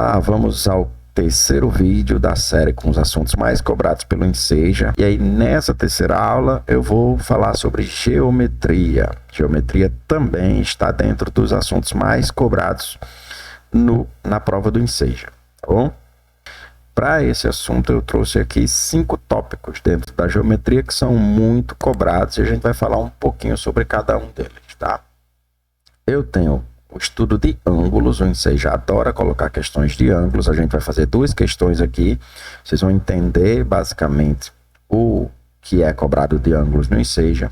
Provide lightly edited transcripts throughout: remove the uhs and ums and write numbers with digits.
Olá, vamos ao terceiro vídeo da série com os assuntos mais cobrados pelo Enseja. E aí nessa terceira aula eu vou falar sobre geometria. Geometria também está dentro dos assuntos mais cobrados na prova do Enseja, tá bom? Para esse assunto eu trouxe aqui 5 tópicos dentro da geometria que são muito cobrados e a gente vai falar um pouquinho sobre cada um deles, tá? Eu tenho o estudo de ângulos, o Enseja adora colocar questões de ângulos. A gente vai fazer 2 questões aqui. Vocês vão entender basicamente o que é cobrado de ângulos no Enseja.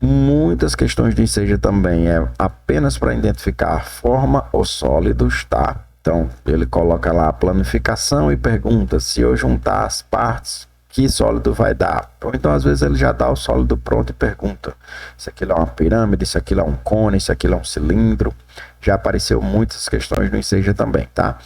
Muitas questões do Enseja também é apenas para identificar forma ou sólidos, tá? Então ele coloca lá a planificação e pergunta se eu juntar as partes, que sólido vai dar? Ou então às vezes ele já dá o sólido pronto e pergunta se aquilo é uma pirâmide, se aquilo é um cone, se aquilo é um cilindro. Já apareceu muitas questões no Enseja também, tá?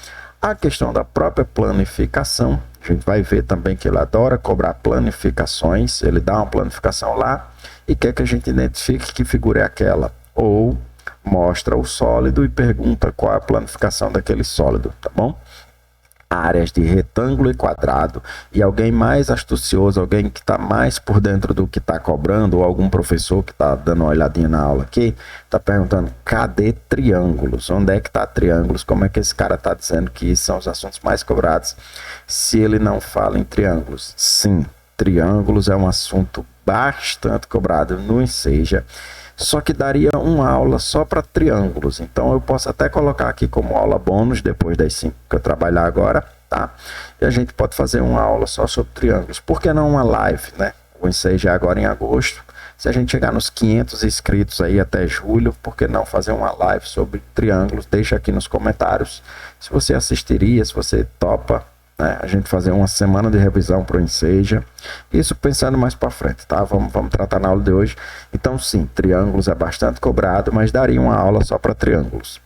A questão da própria planificação, a gente vai ver também que ele adora cobrar planificações. Ele dá uma planificação lá e quer que a gente identifique que figura é aquela, ou mostra o sólido e pergunta qual é a planificação daquele sólido, tá bom? Áreas de retângulo e quadrado, e alguém mais astucioso, alguém que está mais por dentro do que está cobrando, ou algum professor que está dando uma olhadinha na aula aqui, está perguntando, cadê triângulos? Onde é que está triângulos? Como é que esse cara está dizendo que são os assuntos mais cobrados se ele não fala em triângulos? Sim, triângulos é um assunto bastante cobrado no Enseja, só que daria uma aula só para triângulos. Então eu posso até colocar aqui como aula bônus depois das 5 que eu trabalhar agora, tá? E a gente pode fazer uma aula só sobre triângulos. Por que não uma live, né? O Enseja é agora em agosto. Se a gente chegar nos 500 inscritos aí até julho, por que não fazer uma live sobre triângulos? Deixa aqui nos comentários se você assistiria, se você topa, né? A gente fazer uma semana de revisão para o Enseja. Isso pensando mais para frente, tá? Vamos tratar na aula de hoje. Então sim, triângulos é bastante cobrado, mas daria uma aula só para triângulos.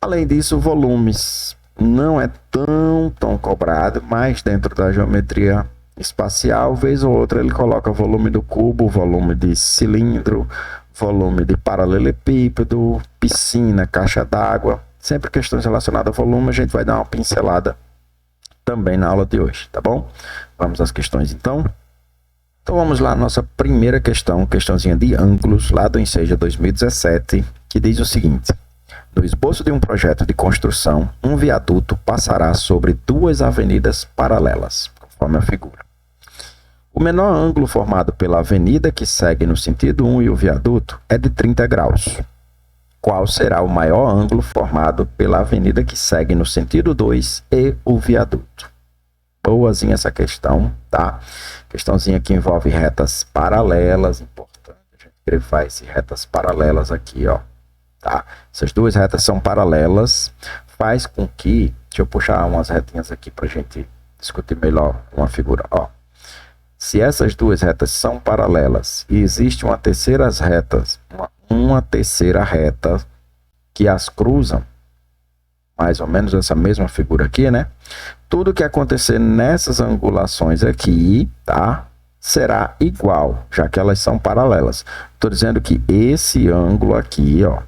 Além disso, volumes não é tão cobrado, mas dentro da geometria espacial, vez ou outra ele coloca volume do cubo, volume de cilindro, volume de paralelepípedo, piscina, caixa d'água. Sempre questões relacionadas a volume, a gente vai dar uma pincelada também na aula de hoje, tá bom? Vamos às questões então. Então vamos lá, nossa primeira questão, questãozinha de ângulos, lá do Enseja 2017, que diz o seguinte: no esboço de um projeto de construção, um viaduto passará sobre 2 avenidas paralelas, conforme a figura. O menor ângulo formado pela avenida que segue no sentido 1 e o viaduto é de 30 graus. Qual será o maior ângulo formado pela avenida que segue no sentido 2 e o viaduto? Boazinha essa questão, tá? Questãozinha que envolve retas paralelas, importante a gente gravar essas retas paralelas aqui, ó, tá? Essas 2 retas são paralelas, faz com que, deixa eu puxar umas retinhas aqui pra gente discutir melhor uma figura, ó. Se essas 2 retas são paralelas e existe uma terceira reta que as cruzam, mais ou menos essa mesma figura aqui, né? Tudo que acontecer nessas angulações aqui, tá? Será igual, já que elas são paralelas. Estou dizendo que esse ângulo aqui, ó,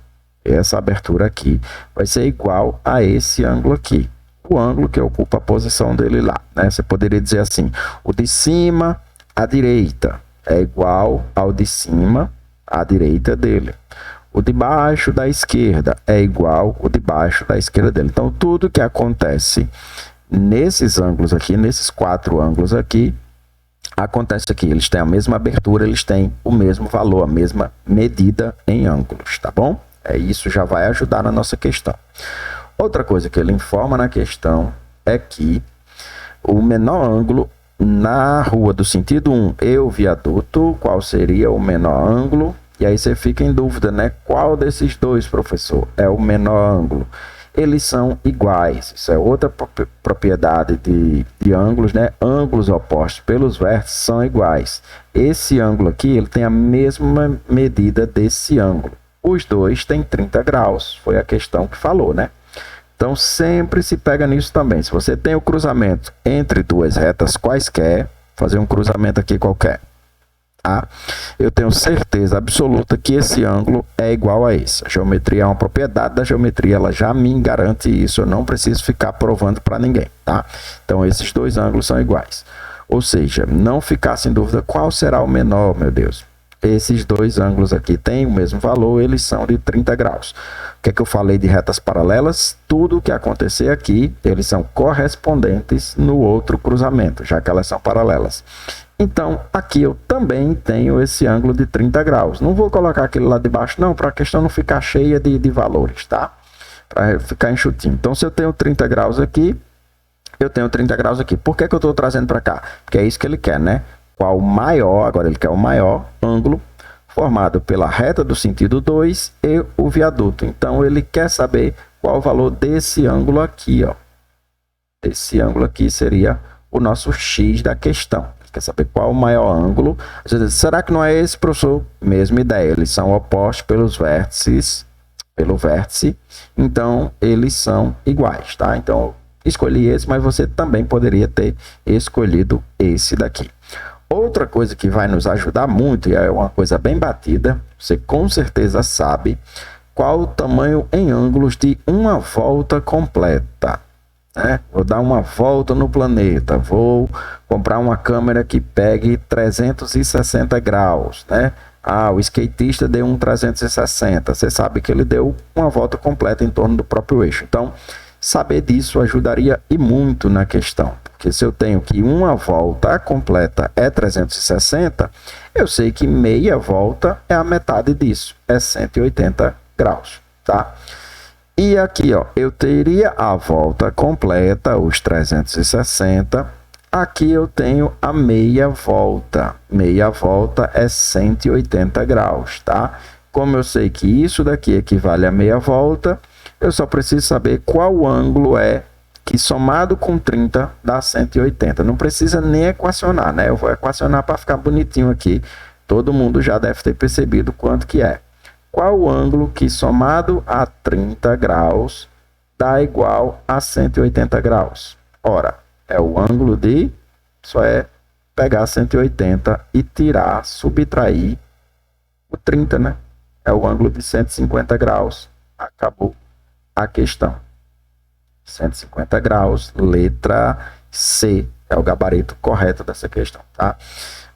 essa abertura aqui, vai ser igual a esse ângulo aqui. O ângulo que ocupa a posição dele lá, né? Você poderia dizer assim, o de cima à direita é igual ao de cima à direita dele. O de baixo da esquerda é igual ao de baixo da esquerda dele. Então, tudo que acontece nesses ângulos aqui, nesses 4 ângulos aqui, acontece aqui. Eles têm a mesma abertura, eles têm o mesmo valor, a mesma medida em ângulos, tá bom? Isso já vai ajudar na nossa questão. Outra coisa que ele informa na questão é que o menor ângulo na rua do sentido 1 e o viaduto, qual seria o menor ângulo? E aí você fica em dúvida, né? Qual desses 2, professor, é o menor ângulo? Eles são iguais. Isso é outra propriedade de ângulos, né? Ângulos opostos pelos vértices são iguais. Esse ângulo aqui, ele tem a mesma medida desse ângulo. Os 2 têm 30 graus. Foi a questão que falou, né? Então, sempre se pega nisso também. Se você tem o cruzamento entre 2 retas quaisquer, fazer um cruzamento aqui qualquer. tá? Eu tenho certeza absoluta que esse ângulo é igual a esse. A geometria é uma propriedade da geometria, ela já me garante isso, eu não preciso ficar provando para ninguém, tá? Então, esses dois ângulos são iguais. Ou seja, não ficasse em dúvida qual será o menor, meu Deus. Esses dois ângulos aqui têm o mesmo valor, eles são de 30 graus. O que é que eu falei de retas paralelas? Tudo o que acontecer aqui, eles são correspondentes no outro cruzamento, já que elas são paralelas. Então, aqui eu também tenho esse ângulo de 30 graus. Não vou colocar aquele lá de baixo, não, para a questão não ficar cheia de valores, tá? Para ficar enxutinho. Então, se eu tenho 30 graus aqui, eu tenho 30 graus aqui. Por que que eu estou trazendo para cá? Porque é isso que ele quer, né? Qual o maior, agora ele quer o maior ângulo formado pela reta do sentido 2 e o viaduto. Então, ele quer saber qual o valor desse ângulo aqui, ó. Esse ângulo aqui seria o nosso X da questão. Quer saber qual o maior ângulo. Será que não é esse, professor? Mesma ideia, eles são opostos pelos vértices, pelo vértice, então eles são iguais, tá? Então, escolhi esse, mas você também poderia ter escolhido esse daqui. Outra coisa que vai nos ajudar muito, e é uma coisa bem batida, você com certeza sabe qual o tamanho em ângulos de uma volta completa. Vou dar uma volta no planeta, vou comprar uma câmera que pegue 360 graus, né? O skatista deu um 360, você sabe que ele deu uma volta completa em torno do próprio eixo. Então, saber disso ajudaria e muito na questão, porque se eu tenho que uma volta completa é 360, eu sei que meia volta é a metade disso, é 180 graus, tá? E aqui, ó, eu teria a volta completa, os 360. Aqui eu tenho a meia volta. Meia volta é 180 graus, tá? Como eu sei que isso daqui equivale a meia volta, eu só preciso saber qual ângulo é que somado com 30 dá 180. Não precisa nem equacionar, né? Eu vou equacionar para ficar bonitinho aqui. Todo mundo já deve ter percebido quanto que é. Qual o ângulo que somado a 30 graus dá igual a 180 graus? Ora, é o ângulo de... Só é pegar 180 e tirar, subtrair o 30, né? É o ângulo de 150 graus. Acabou a questão. 150 graus, letra C. É o gabarito correto dessa questão, tá?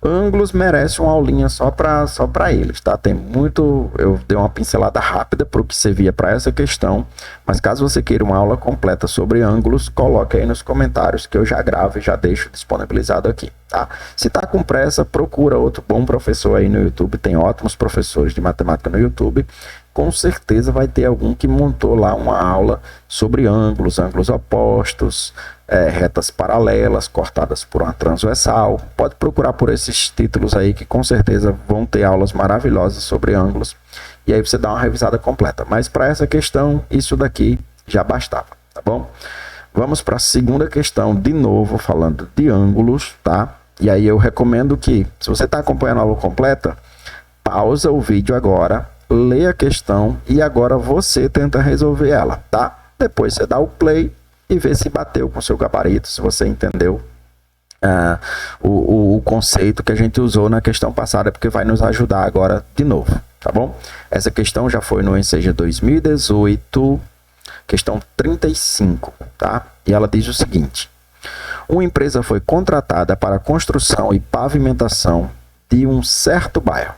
Ângulos merecem uma aulinha só para eles, tá? Tem muito... Eu dei uma pincelada rápida para o que servia para essa questão, mas caso você queira uma aula completa sobre ângulos, coloque aí nos comentários que eu já gravo e já deixo disponibilizado aqui, tá? Se tá com pressa, procura outro bom professor aí no YouTube, tem ótimos professores de matemática no YouTube, com certeza vai ter algum que montou lá uma aula sobre ângulos, ângulos opostos, retas paralelas cortadas por uma transversal. Pode procurar por esses títulos aí que com certeza vão ter aulas maravilhosas sobre ângulos. E aí você dá uma revisada completa. Mas para essa questão, isso daqui já bastava, tá bom? Vamos para a segunda questão, de novo falando de ângulos, tá? E aí eu recomendo que, se você está acompanhando a aula completa, pausa o vídeo agora, lê a questão e agora você tenta resolver ela, tá? Depois você dá o play e vê se bateu com o seu gabarito, se você entendeu o conceito que a gente usou na questão passada, porque vai nos ajudar agora de novo, tá bom? Essa questão já foi no Enseja 2018, questão 35, tá? E ela diz o seguinte: uma empresa foi contratada para a construção e pavimentação de um certo bairro.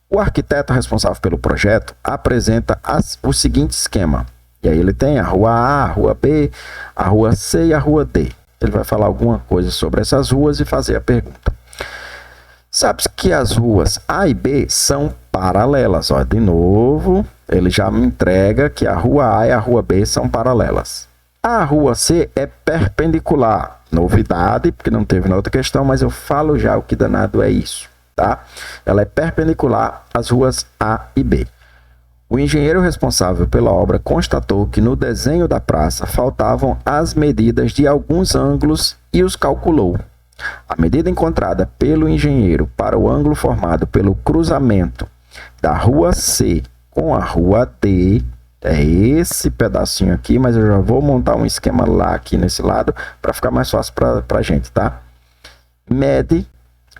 O arquiteto responsável pelo projeto apresenta o seguinte esquema. E aí ele tem a rua A, a rua B, a rua C e a rua D. Ele vai falar alguma coisa sobre essas ruas e fazer a pergunta. Sabe que as ruas A e B são paralelas. Ó, de novo, ele já me entrega que a rua A e a rua B são paralelas. A rua C é perpendicular. Novidade, porque não teve na outra questão, mas eu falo já o que danado é isso, tá? Ela é perpendicular às ruas A e B. O engenheiro responsável pela obra constatou que no desenho da praça faltavam as medidas de alguns ângulos e os calculou. A medida encontrada pelo engenheiro para o ângulo formado pelo cruzamento da rua C com a rua D é esse pedacinho aqui, mas eu já vou montar um esquema lá aqui nesse lado para ficar mais fácil para a gente, tá? Mede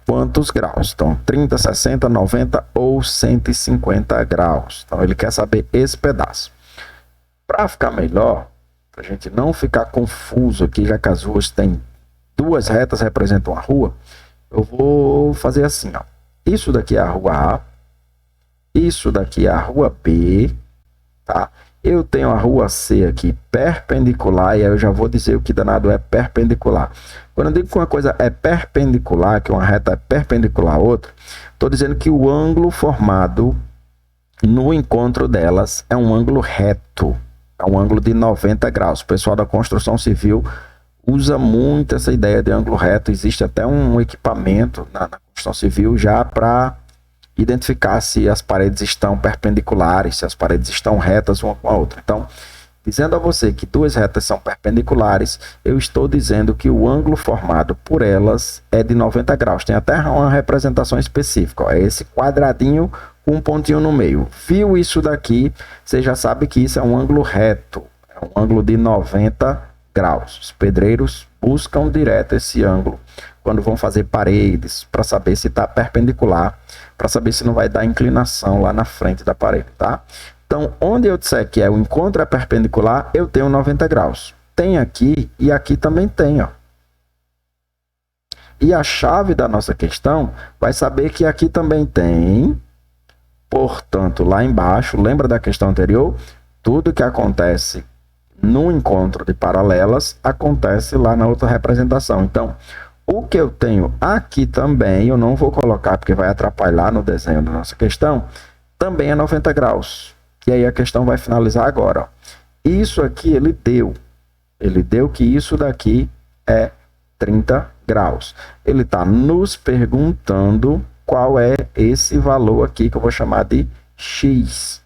quantos graus. Então, 30, 60, 90 ou 150 graus. Então, ele quer saber esse pedaço. Para ficar melhor, para a gente não ficar confuso aqui, já que as ruas têm duas retas, representam a rua, eu vou fazer assim, ó. Isso daqui é a rua A, isso daqui é a rua B, tá? Eu tenho a rua C aqui perpendicular, e aí eu já vou dizer o que danado é perpendicular. Quando eu digo que uma coisa é perpendicular, que uma reta é perpendicular a outra, estou dizendo que o ângulo formado no encontro delas é um ângulo reto, é um ângulo de 90 graus. O pessoal da construção civil usa muito essa ideia de ângulo reto. Existe até um equipamento na construção civil já para identificar se as paredes estão perpendiculares, se as paredes estão retas uma com a outra. Então, dizendo a você que duas retas são perpendiculares, eu estou dizendo que o ângulo formado por elas é de 90 graus. Tem até uma representação específica, ó, é esse quadradinho com um pontinho no meio. Viu isso daqui, você já sabe que isso é um ângulo reto, é um ângulo de 90 graus. Os pedreiros buscam direto esse ângulo quando vão fazer paredes, para saber se está perpendicular, para saber se não vai dar inclinação lá na frente da parede, tá? Então, onde eu disser que o encontro é perpendicular, eu tenho 90 graus. Tem aqui e aqui também tem, ó. E a chave da nossa questão vai saber que aqui também tem. Portanto, lá embaixo, lembra da questão anterior? Tudo que acontece no encontro de paralelas acontece lá na outra representação. Então, o que eu tenho aqui também, eu não vou colocar porque vai atrapalhar no desenho da nossa questão, também é 90 graus. E aí a questão vai finalizar agora. Ó. Isso aqui ele deu que isso daqui é 30 graus. Ele está nos perguntando qual é esse valor aqui que eu vou chamar de x.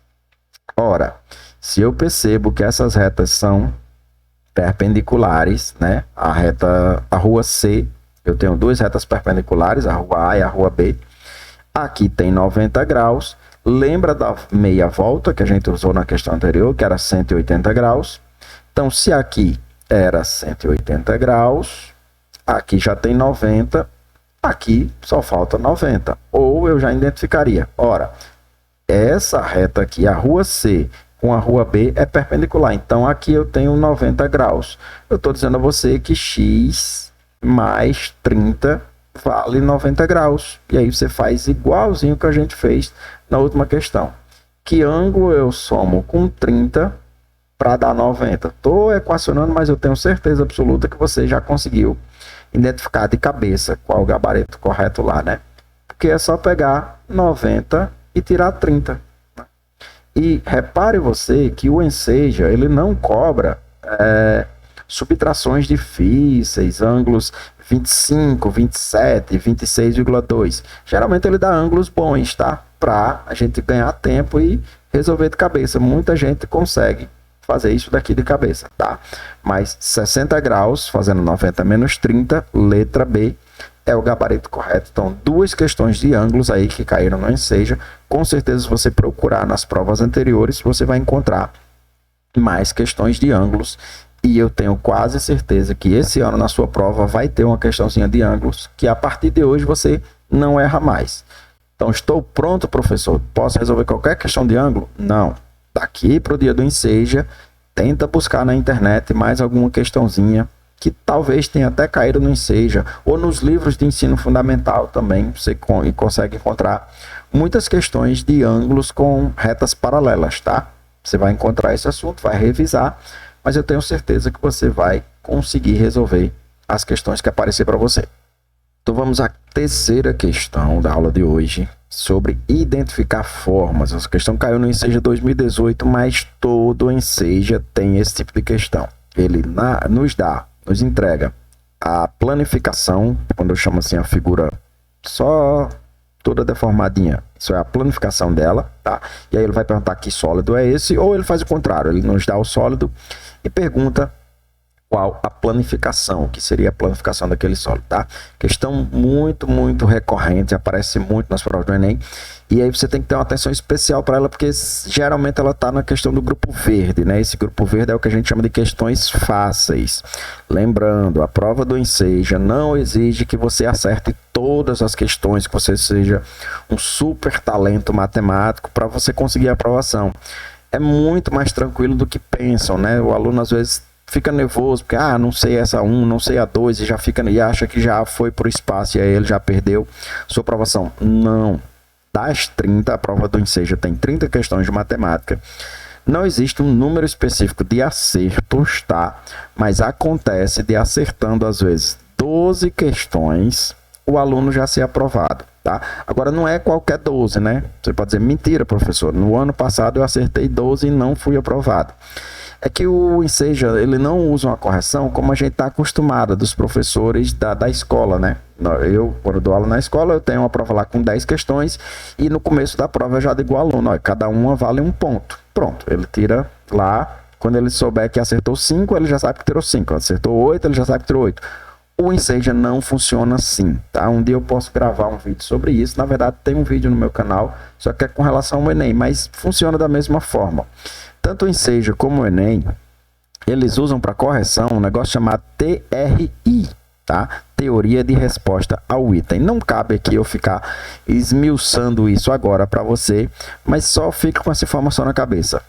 Ora, se eu percebo que essas retas são perpendiculares, né? A rua C, eu tenho duas retas perpendiculares, a rua A e a rua B. Aqui tem 90 graus. Lembra da meia volta que a gente usou na questão anterior, que era 180 graus? Então, se aqui era 180 graus, aqui já tem 90, aqui só falta 90. Ou eu já identificaria. Ora, essa reta aqui, a rua C com a rua B, é perpendicular. Então, aqui eu tenho 90 graus. Eu estou dizendo a você que x mais 30 vale 90 graus. E aí você faz igualzinho que a gente fez na última questão. Que ângulo eu somo com 30 para dar 90? Estou equacionando, mas eu tenho certeza absoluta que você já conseguiu identificar de cabeça qual o gabarito correto lá, né? Porque é só pegar 90 e tirar 30. E repare você que o Enseja, ele não cobra subtrações difíceis, ângulos 25, 27, 26,2. Geralmente ele dá ângulos bons, tá? Para a gente ganhar tempo e resolver de cabeça. Muita gente consegue fazer isso daqui de cabeça, tá? Mas 60 graus, fazendo 90 menos 30, letra B, é o gabarito correto. Então, duas questões de ângulos aí que caíram no Enseja. Com certeza, se você procurar nas provas anteriores, você vai encontrar mais questões de ângulos. E eu tenho quase certeza que esse ano na sua prova vai ter uma questãozinha de ângulos, que a partir de hoje você não erra mais. Então, estou pronto, professor? Posso resolver qualquer questão de ângulo? Não. Daqui para o dia do Enseja, tenta buscar na internet mais alguma questãozinha que talvez tenha até caído no Enseja, ou nos livros de ensino fundamental também, você consegue encontrar muitas questões de ângulos com retas paralelas, tá? Você vai encontrar esse assunto, vai revisar, mas eu tenho certeza que você vai conseguir resolver as questões que aparecer para você. Então vamos à terceira questão da aula de hoje, sobre identificar formas. Essa questão caiu no Enseja 2018, mas todo Enseja tem esse tipo de questão. Ele nos entrega a planificação, quando eu chamo assim a figura só toda deformadinha, isso é a planificação dela, tá? E aí ele vai perguntar que sólido é esse, ou ele faz o contrário, ele nos dá o sólido e pergunta qual a planificação, que seria a planificação daquele sólido, tá? Questão muito recorrente, aparece muito nas provas do Enem, e aí você tem que ter uma atenção especial para ela, porque geralmente ela está na questão do grupo verde, né? Esse grupo verde é o que a gente chama de questões fáceis. Lembrando, a prova do Enseja não exige que você acerte todas as questões, que você seja um super talento matemático para você conseguir a aprovação. É muito mais tranquilo do que pensam, né? O aluno às vezes fica nervoso, porque não sei essa 1, não sei a 2, e acha que já foi para o espaço, e aí ele já perdeu sua aprovação. Não. Das 30, a prova do Enseja tem 30 questões de matemática. Não existe um número específico de acertos, tá? Mas acontece de acertando, às vezes, 12 questões, o aluno já ser aprovado, tá? Agora, não é qualquer 12, né? Você pode dizer, mentira, professor, no ano passado eu acertei 12 e não fui aprovado. É que o Enseja, ele não usa uma correção como a gente está acostumado dos professores da escola, né? Eu, quando dou aula na escola, eu tenho uma prova lá com 10 questões e no começo da prova eu já digo ao aluno, cada uma vale um ponto. Pronto, ele tira lá, quando ele souber que acertou 5, ele já sabe que tirou 5. Acertou 8, ele já sabe que tirou 8. O Enseja não funciona assim, tá? Um dia eu posso gravar um vídeo sobre isso. Na verdade, tem um vídeo no meu canal, só que é com relação ao Enem, mas funciona da mesma forma. Tanto o Enseja como o Enem, eles usam para correção um negócio chamado TRI, tá? Teoria de resposta ao item. Não cabe aqui eu ficar esmiuçando isso agora para você, mas só fica com essa informação na cabeça.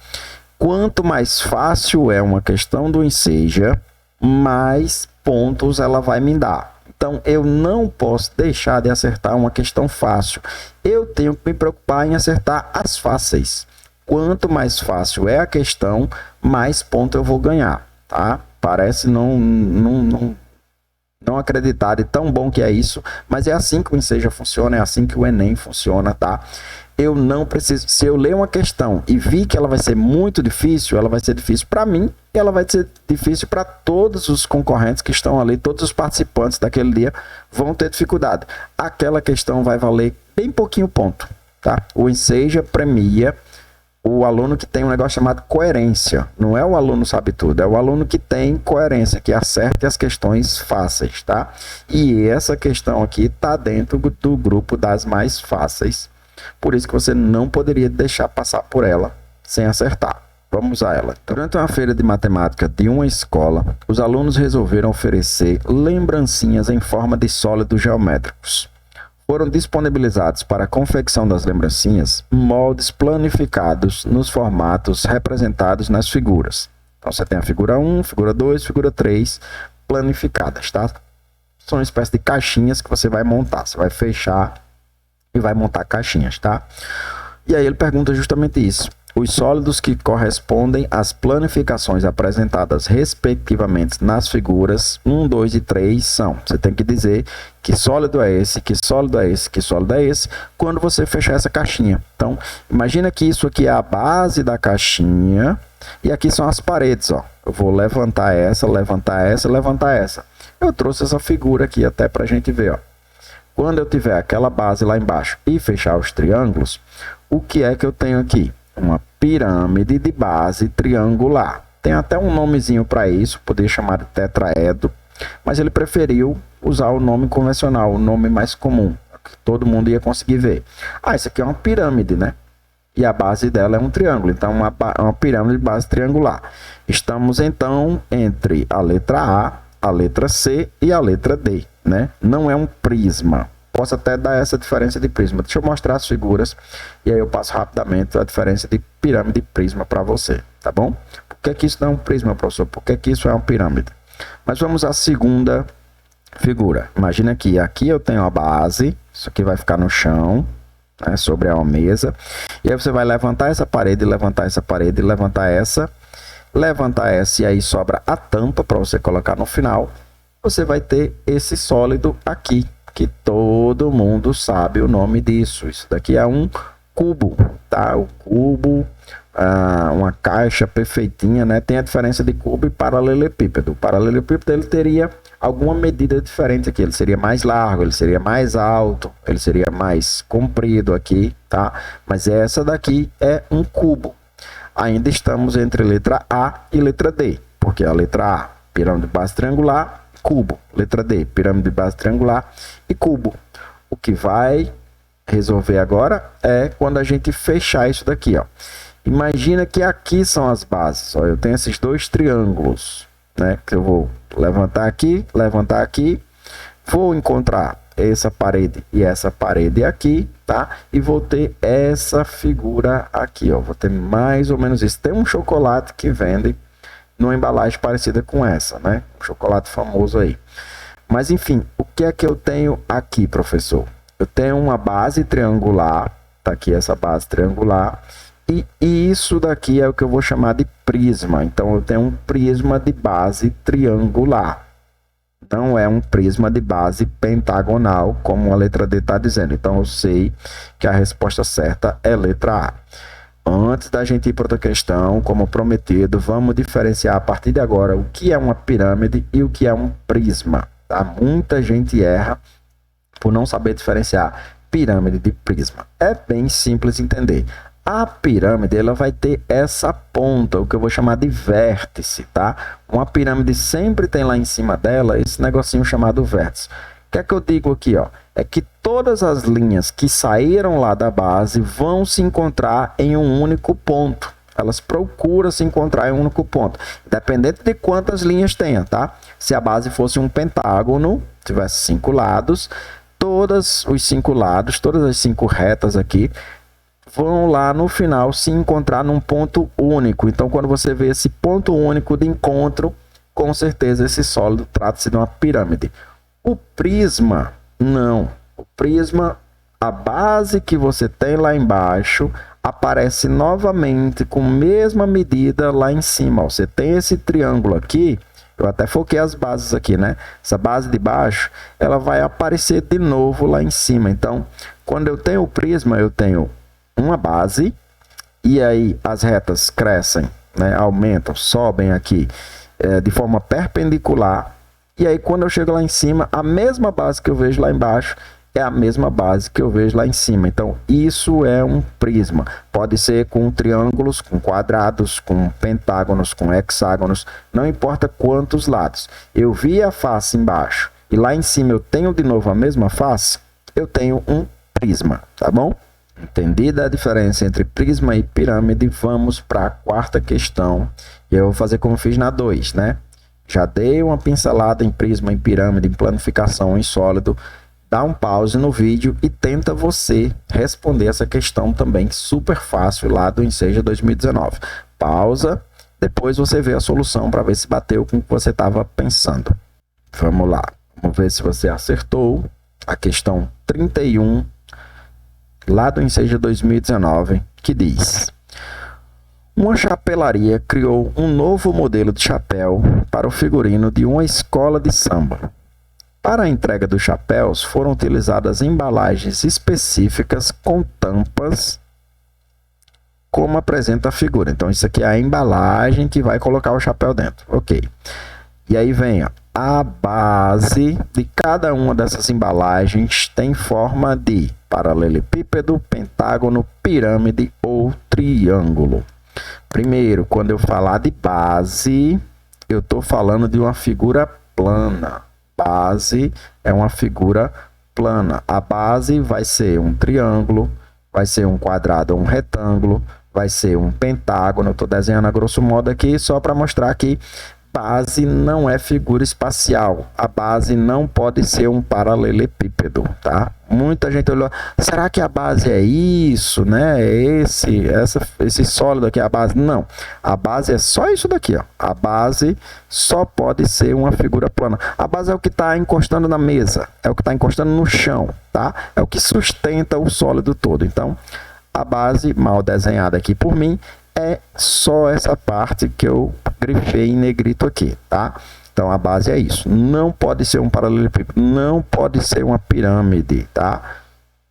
Quanto mais fácil é uma questão do Enseja, mais pontos ela vai me dar. Então, eu não posso deixar de acertar uma questão fácil. Eu tenho que me preocupar em acertar as fáceis. Quanto mais fácil é a questão, mais ponto eu vou ganhar, tá? Parece não acreditar de tão bom que é isso, mas é assim que o Enseja funciona, é assim que o Enem funciona, tá? Eu não preciso, se eu ler uma questão e vi que ela vai ser muito difícil, ela vai ser difícil para mim e ela vai ser difícil para todos os concorrentes que estão ali, todos os participantes daquele dia vão ter dificuldade. Aquela questão vai valer bem pouquinho ponto, tá? O Enseja premia o aluno que tem um negócio chamado coerência. Não é o aluno sabe tudo, é o aluno que tem coerência, que acerte as questões fáceis, tá? E essa questão aqui está dentro do grupo das mais fáceis. Por isso que você não poderia deixar passar por ela sem acertar. Vamos a ela. Durante uma feira de matemática de uma escola, os alunos resolveram oferecer lembrancinhas em forma de sólidos geométricos. Foram disponibilizados para a confecção das lembrancinhas moldes planificados nos formatos representados nas figuras. Então, você tem a figura 1, figura 2, figura 3 planificadas, tá? São uma espécie de caixinhas que você vai montar. Você vai fechar e vai montar caixinhas, tá? E aí ele pergunta justamente isso. Os sólidos que correspondem às planificações apresentadas respectivamente nas figuras 1, 2 e 3 são. Você tem que dizer que sólido é esse, que sólido é esse, que sólido é esse, quando você fechar essa caixinha. Então, imagina que isso aqui é a base da caixinha e aqui são as paredes, ó. Eu vou levantar essa, levantar essa, levantar essa. Eu trouxe essa figura aqui até para a gente ver, ó. Quando eu tiver aquela base lá embaixo e fechar os triângulos, o que é que eu tenho aqui? Uma pirâmide de base triangular. Tem até um nomezinho para isso, poderia chamar de tetraedro, mas ele preferiu usar o nome convencional, o nome mais comum, que todo mundo ia conseguir ver. Isso aqui é uma pirâmide, né? E a base dela é um triângulo, então uma pirâmide de base triangular. Estamos então entre a letra A, a letra C e a letra D, né? Não é um prisma. Posso até dar essa diferença de prisma. Deixa eu mostrar as figuras e aí eu passo rapidamente a diferença de pirâmide e prisma para você, tá bom? Por que que isso não é um prisma, professor? Por que que isso é uma pirâmide? Mas vamos à segunda figura. Imagina que aqui eu tenho a base, isso aqui vai ficar no chão, né, sobre a mesa. E aí você vai levantar essa parede, levantar essa parede, levantar essa e aí sobra a tampa para você colocar no final. Você vai ter esse sólido aqui, que todo mundo sabe o nome disso. Isso daqui é um cubo, tá? O cubo, uma caixa perfeitinha, né? Tem a diferença de cubo e paralelepípedo. O paralelepípedo ele teria alguma medida diferente aqui. Ele seria mais largo, ele seria mais alto, ele seria mais comprido aqui, tá? Mas essa daqui é um cubo. Ainda estamos entre letra A e letra D, porque a letra A Pirâmide de base triangular, cubo. Letra D, pirâmide de base triangular e cubo. O que vai resolver agora é quando a gente fechar isso daqui, ó. Imagina que aqui são as bases, ó. Eu tenho esses dois triângulos, né? Que eu vou levantar aqui, vou encontrar essa parede e essa parede aqui, tá? E vou ter essa figura aqui, ó. Vou ter mais ou menos isso. Tem um chocolate que vende numa embalagem parecida com essa, né? Um chocolate famoso aí. Mas enfim, o que é que eu tenho aqui, professor? Eu tenho uma base triangular, tá aqui essa base triangular, e isso daqui é o que eu vou chamar de prisma. Então eu tenho um prisma de base triangular. Não é um prisma de base pentagonal, como a letra D está dizendo. Então eu sei que a resposta certa é letra A. Antes da gente ir para outra questão, como prometido, vamos diferenciar a partir de agora o que é uma pirâmide e o que é um prisma. Tá? Muita gente erra por não saber diferenciar pirâmide de prisma. É bem simples entender. A pirâmide ela vai ter essa ponta, o que eu vou chamar de vértice, tá? Uma pirâmide sempre tem lá em cima dela esse negocinho chamado vértice. O que é que eu digo aqui, ó? É que todas as linhas que saíram lá da base vão se encontrar em um único ponto. Elas procuram se encontrar em um único ponto, independente de quantas linhas tenha, tá? Se a base fosse um pentágono, tivesse 5 lados, todos os 5 lados, todas as 5 retas aqui, vão lá no final se encontrar num ponto único. Então, quando você vê esse ponto único de encontro, com certeza esse sólido trata-se de uma pirâmide. O prisma, não. O prisma, a base que você tem lá embaixo, aparece novamente com a mesma medida lá em cima. Ó, você tem esse triângulo aqui, eu até foquei as bases aqui, né? Essa base de baixo, ela vai aparecer de novo lá em cima. Então, quando eu tenho o prisma, eu tenho uma base, e aí as retas crescem, né, aumentam, sobem aqui de forma perpendicular, e aí quando eu chego lá em cima, a mesma base que eu vejo lá embaixo é a mesma base que eu vejo lá em cima. Então isso é um prisma, pode ser com triângulos, com quadrados, com pentágonos, com hexágonos, não importa quantos lados. Eu vi a face embaixo e lá em cima eu tenho de novo a mesma face, eu tenho um prisma, tá bom? Entendida a diferença entre prisma e pirâmide, vamos para a quarta questão. E eu vou fazer como fiz na 2, né? Já dei uma pincelada em prisma, em pirâmide, em planificação, em sólido. Dá um pause no vídeo e tenta você responder essa questão também, super fácil, lá do Enseja 2019. Pausa, depois você vê a solução para ver se bateu com o que você estava pensando. Vamos lá, vamos ver se você acertou. A questão 31, lá do Enseja 2019, que diz: uma chapelaria criou um novo modelo de chapéu para o figurino de uma escola de samba. Para a entrega dos chapéus, foram utilizadas embalagens específicas com tampas, como apresenta a figura. Então, isso aqui é a embalagem que vai colocar o chapéu dentro. Ok. E aí vem, ó, a base de cada uma dessas embalagens tem forma de paralelepípedo, pentágono, pirâmide ou triângulo. Primeiro, quando eu falar de base, eu estou falando de uma figura plana. Base é uma figura plana. A base vai ser um triângulo, vai ser um quadrado ou um retângulo, vai ser um pentágono. Eu estou desenhando a grosso modo aqui só para mostrar que base não é figura espacial. A base não pode ser um paralelepípedo, tá? Muita gente olhou, será que a base é isso, né? Esse sólido aqui é a base? Não. A base é só isso daqui, ó. A base só pode ser uma figura plana. A base é o que está encostando na mesa, é o que está encostando no chão, tá? É o que sustenta o sólido todo. Então, a base, mal desenhada aqui por mim, é só essa parte que eu grifei em negrito aqui, tá? Então, a base é isso. Não pode ser um paralelepípedo, não pode ser uma pirâmide, tá?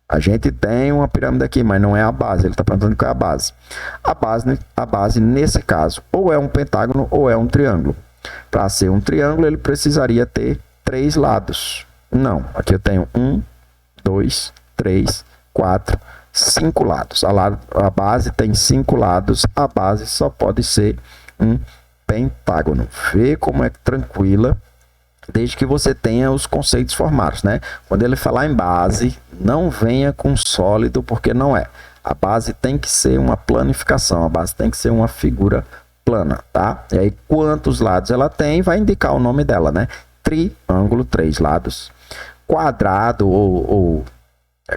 A gente tem uma pirâmide aqui, mas não é a base. Ele está perguntando qual é a base. A base, nesse caso, ou é um pentágono ou é um triângulo. Para ser um triângulo, ele precisaria ter 3 lados. Não, aqui eu tenho 1, 2, 3, 4, 5 lados. A base tem 5 lados, a base só pode ser um pentágono. Vê como é tranquila, desde que você tenha os conceitos formados, né? Quando ele falar em base, não venha com sólido, porque não é. A base tem que ser uma planificação, a base tem que ser uma figura plana, tá? E aí, quantos lados ela tem, vai indicar o nome dela, né? Triângulo, 3 lados. Quadrado ou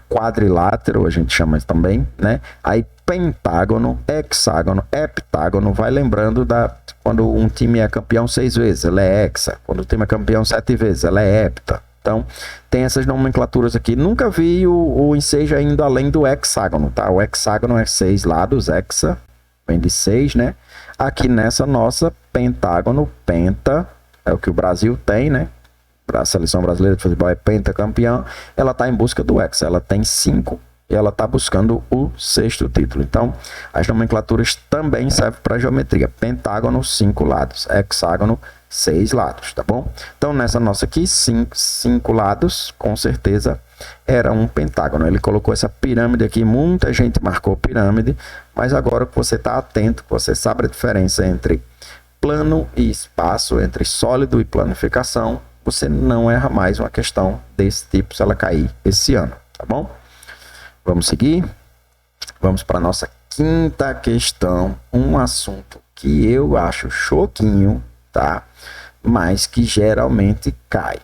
quadrilátero, a gente chama também, né? Aí, pentágono, hexágono, heptágono, vai lembrando quando um time é campeão 6 vezes, ela é hexa. Quando o time é campeão 7 vezes, ela é hepta. Então, tem essas nomenclaturas aqui. Nunca vi o enseja indo além do hexágono, tá? O hexágono é 6 lados, hexa, vem de 6, né? Aqui nessa nossa, pentágono, penta, é o que o Brasil tem, né? A seleção brasileira de futebol é pentacampeã. Ela está em busca do hexa, ela tem 5 e ela está buscando o 6º título. Então, as nomenclaturas também servem para geometria. Pentágono, 5 lados. Hexágono, 6 lados, tá bom? Então, nessa nossa aqui, 5 lados, com certeza, era um pentágono. Ele colocou essa pirâmide aqui, muita gente marcou pirâmide, mas agora que você está atento, que você sabe a diferença entre plano e espaço, entre sólido e planificação, você não erra mais uma questão desse tipo se ela cair esse ano, tá bom? Vamos seguir? Vamos para a nossa quinta questão, um assunto que eu acho choquinho, tá? Mas que geralmente cai.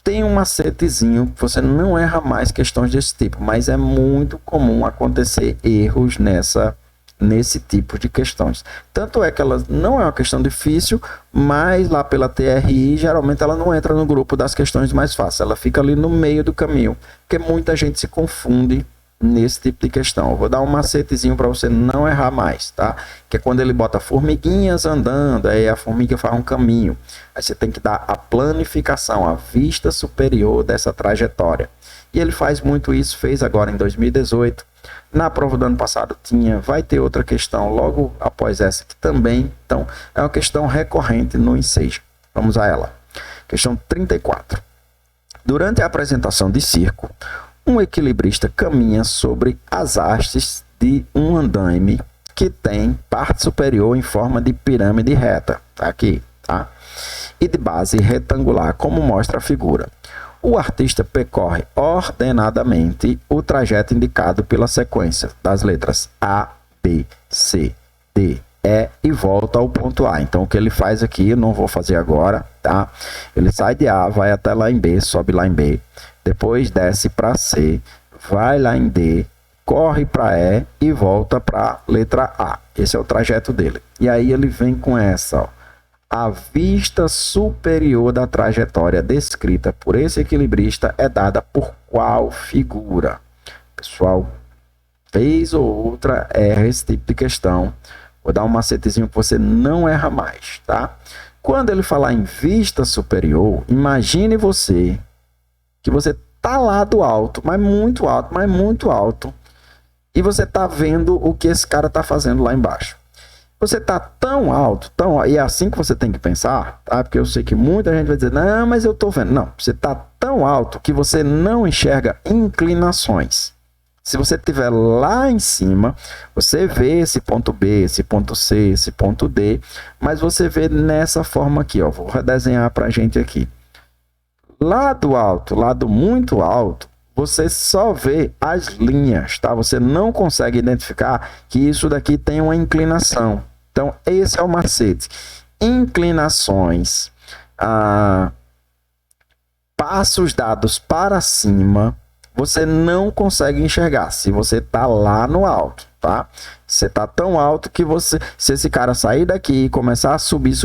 Tem um macetezinho, você não erra mais questões desse tipo, mas é muito comum acontecer erros nesse tipo de questões. Tanto é que ela não é uma questão difícil, mas lá pela TRI, geralmente ela não entra no grupo das questões mais fáceis, ela fica ali no meio do caminho, porque muita gente se confunde nesse tipo de questão. Eu vou dar um macetezinho para você não errar mais, tá? Que é quando ele bota formiguinhas andando, aí a formiga faz um caminho. Aí você tem que dar a planificação, a vista superior dessa trajetória. E ele faz muito isso, fez agora em 2018. Na prova do ano passado vai ter outra questão logo após essa aqui também. Então, é uma questão recorrente no Enseja. Vamos a ela. Questão 34. Durante a apresentação de circo, um equilibrista caminha sobre as hastes de um andaime que tem parte superior em forma de pirâmide reta. Tá aqui, tá? E de base retangular, como mostra a figura. O artista percorre ordenadamente o trajeto indicado pela sequência das letras A, B, C, D, E e volta ao ponto A. Então, o que ele faz aqui, eu não vou fazer agora, tá? Ele sai de A, vai até lá em B, sobe lá em B, depois desce para C, vai lá em D, corre para E e volta para letra A. Esse é o trajeto dele. E aí ele vem com essa, ó. A vista superior da trajetória descrita por esse equilibrista é dada por qual figura? Pessoal, vez ou outra erra esse tipo de questão. Vou dar um macetezinho que você não erra mais, tá? Quando ele falar em vista superior, imagine você que você tá lá do alto, mas muito alto, e você tá vendo o que esse cara tá fazendo lá embaixo. Você está tão alto, e é assim que você tem que pensar, tá? Porque eu sei que muita gente vai dizer, não, mas eu estou vendo. Não, você está tão alto que você não enxerga inclinações. Se você estiver lá em cima, você vê esse ponto B, esse ponto C, esse ponto D, mas você vê nessa forma aqui, ó. Vou redesenhar para a gente aqui. Lá do alto, lá do muito alto, você só vê as linhas, tá? Você não consegue identificar que isso daqui tem uma inclinação. Então, esse é o macete. Inclinações, passos dados para cima, você não consegue enxergar se você está lá no alto, tá? Você está tão alto que se esse cara sair daqui e começar a subir,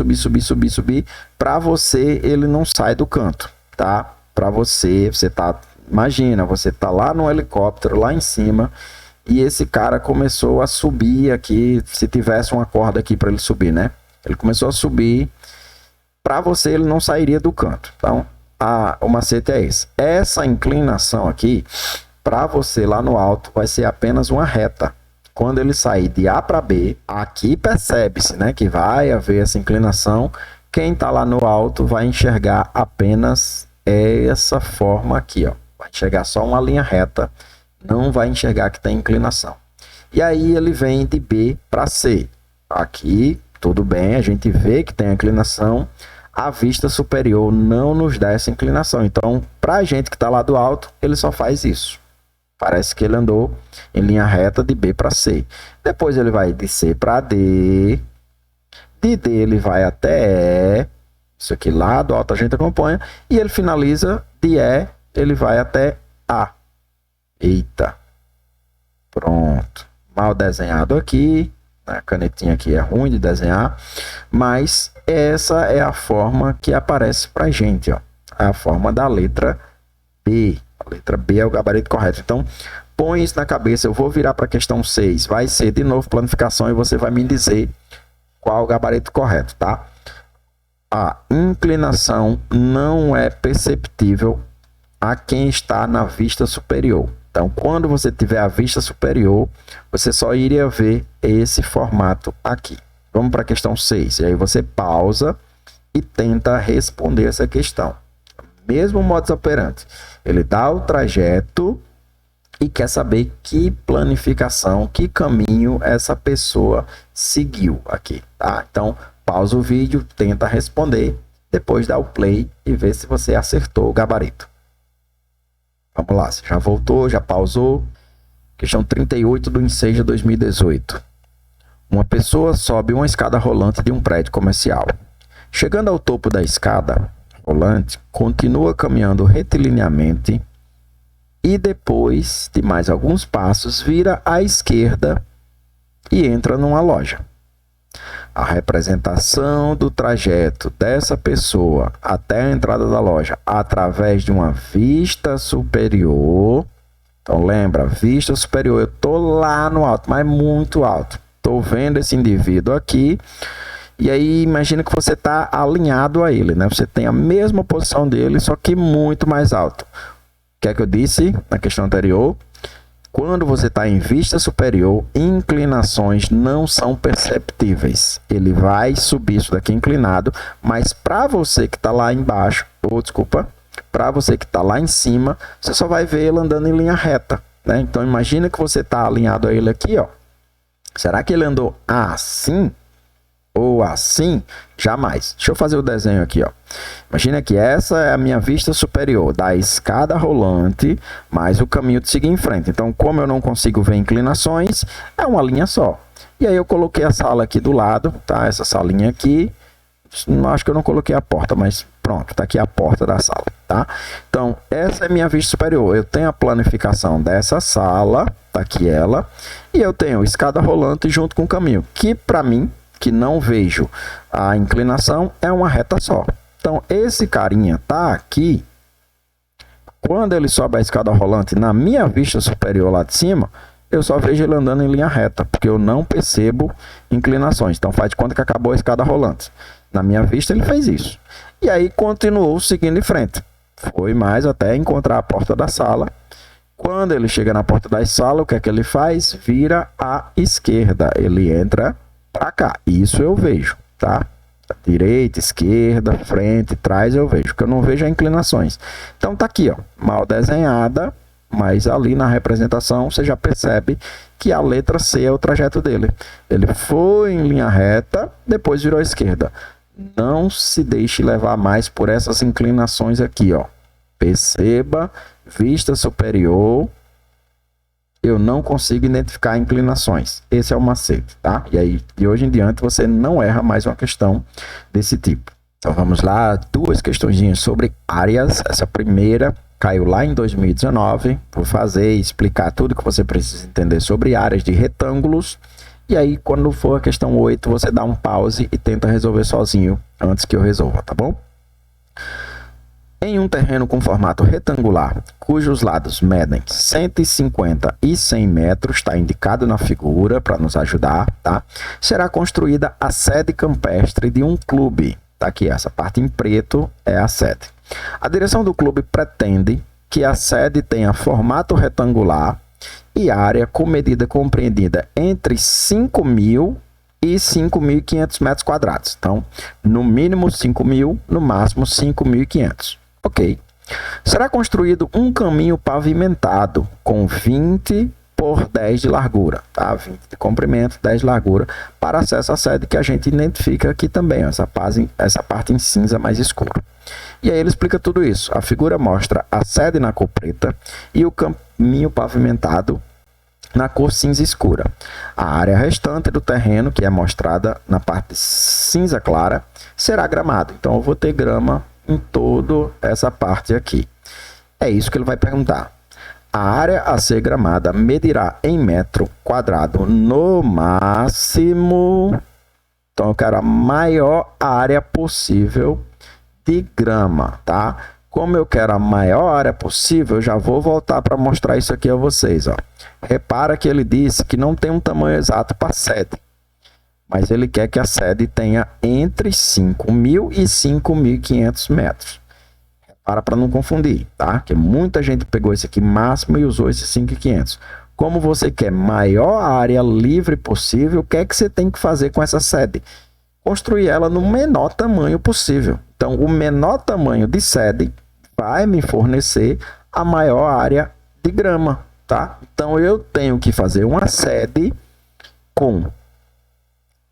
para você ele não sai do canto, tá? Para você tá, imagina, você tá lá no helicóptero, lá em cima, e esse cara começou a subir aqui, se tivesse uma corda aqui para ele subir, né? Ele começou a subir, para você ele não sairia do canto. Então, o macete é esse. Essa inclinação aqui, para você lá no alto, vai ser apenas uma reta. Quando ele sair de A para B, aqui percebe-se, né, que vai haver essa inclinação. Quem tá lá no alto vai enxergar apenas essa forma aqui, ó. Vai enxergar só uma linha reta, não vai enxergar que tem inclinação. E aí ele vem de B para C. Aqui Tudo bem, a gente vê que tem a inclinação, a vista superior não nos dá essa inclinação. Então, para a gente que está lá do alto, ele só faz isso. Parece que ele andou em linha reta de B para C. Depois ele vai de C para D. De D ele vai até E. Isso aqui lá do alto a gente acompanha. E ele finaliza de E, ele vai até A. Eita. Pronto. Mal desenhado aqui. A canetinha aqui é ruim de desenhar, mas essa é a forma que aparece pra gente, ó. É a forma da letra B. A letra B é o gabarito correto. Então, põe isso na cabeça. Eu vou virar para a questão 6. Vai ser de novo planificação e você vai me dizer qual é o gabarito correto, tá? A inclinação não é perceptível a quem está na vista superior. Então, quando você tiver a vista superior, você só iria ver esse formato aqui. Vamos para a questão 6. E aí você pausa e tenta responder essa questão. Mesmo modus operandi. Ele dá o trajeto e quer saber que planificação, que caminho essa pessoa seguiu aqui, tá? Então, pausa o vídeo, tenta responder, depois dá o play e vê se você acertou o gabarito. Vamos lá, você já voltou, já pausou. Questão 38 do Enseja 2018. Uma pessoa sobe uma escada rolante de um prédio comercial. Chegando ao topo da escada rolante, continua caminhando retilineamente e depois de mais alguns passos, vira à esquerda e entra numa loja. A representação do trajeto dessa pessoa até a entrada da loja através de uma vista superior. Então lembra, vista superior, eu estou lá no alto, mas muito alto. Estou vendo esse indivíduo aqui e aí imagina que você está alinhado a ele, né? Você tem a mesma posição dele, só que muito mais alto. O que é que eu disse na questão anterior? Quando você está em vista superior, inclinações não são perceptíveis. Ele vai subir isso daqui inclinado, mas para você que está lá embaixo, para você que está lá em cima, você só vai ver ele andando em linha reta, né? Então imagina que você está alinhado a ele aqui, ó. Será que ele andou assim ou assim? Jamais. Deixa eu fazer o desenho aqui, ó. Imagina que essa é a minha vista superior da escada rolante, mais o caminho de seguir em frente. Então, como eu não consigo ver inclinações, é uma linha só. E aí eu coloquei a sala aqui do lado, tá? Essa salinha aqui. Acho que eu não coloquei a porta, mas pronto, tá aqui a porta da sala, tá? Então, essa é minha vista superior. Eu tenho a planificação dessa sala, tá aqui ela, e eu tenho escada rolante junto com o caminho, que para mim, que não vejo a inclinação, é uma reta só. Então, esse carinha tá aqui. Quando ele sobe a escada rolante na minha vista superior lá de cima, eu só vejo ele andando em linha reta, porque eu não percebo inclinações. Então, faz de conta que acabou a escada rolante. Na minha vista, ele fez isso. E aí, continuou seguindo em frente. Foi mais até encontrar a porta da sala. Quando ele chega na porta da sala, o que é que ele faz? Vira à esquerda. Ele entra para cá. Isso eu vejo, tá? Direita, esquerda, frente, trás eu vejo, que eu não vejo as inclinações. Então tá aqui, ó, mal desenhada, mas ali na representação você já percebe que a letra C é o trajeto dele. Ele foi em linha reta, depois virou à esquerda. Não se deixe levar mais por essas inclinações aqui, ó. Perceba, vista superior, eu não consigo identificar inclinações. Esse é o macete, tá? E aí, de hoje em diante, você não erra mais uma questão desse tipo. Então, vamos lá. 2 questõezinhas sobre áreas. Essa primeira caiu lá em 2019. Vou fazer e explicar tudo que você precisa entender sobre áreas de retângulos. E aí, quando for a questão 8, você dá um pause e tenta resolver sozinho antes que eu resolva, tá bom? Em um terreno com formato retangular, cujos lados medem 150 e 100 metros, está indicado na figura para nos ajudar, tá? Será construída a sede campestre de um clube. Tá aqui, essa parte em preto é a sede. A direção do clube pretende que a sede tenha formato retangular e área com medida compreendida entre 5.000 e 5.500 metros quadrados. Então, no mínimo 5.000, no máximo 5.500. Ok. Será construído um caminho pavimentado com 20 por 10 de largura, tá? 20 de comprimento, 10 de largura, para acesso à sede que a gente identifica aqui também, ó, essa parte em cinza mais escuro. E aí ele explica tudo isso. A figura mostra a sede na cor preta e o caminho pavimentado na cor cinza escura. A área restante do terreno, que é mostrada na parte cinza clara, será gramado. Então eu vou ter grama em toda essa parte aqui. É isso que ele vai perguntar. A área a ser gramada medirá em metro quadrado no máximo. Então eu quero a maior área possível de grama, tá? Como eu quero a maior área possível, eu já vou voltar para mostrar isso aqui a vocês, ó. Repara que ele disse que não tem um tamanho exato para a sede, mas ele quer que a sede tenha entre 5.000 e 5.500 metros. Repara para não confundir, tá? Que muita gente pegou esse aqui máximo e usou esse 5.500. Como você quer maior área livre possível, o que é que você tem que fazer com essa sede? Construir ela no menor tamanho possível. Então, o menor tamanho de sede vai me fornecer a maior área de grama, tá? Então, eu tenho que fazer uma sede com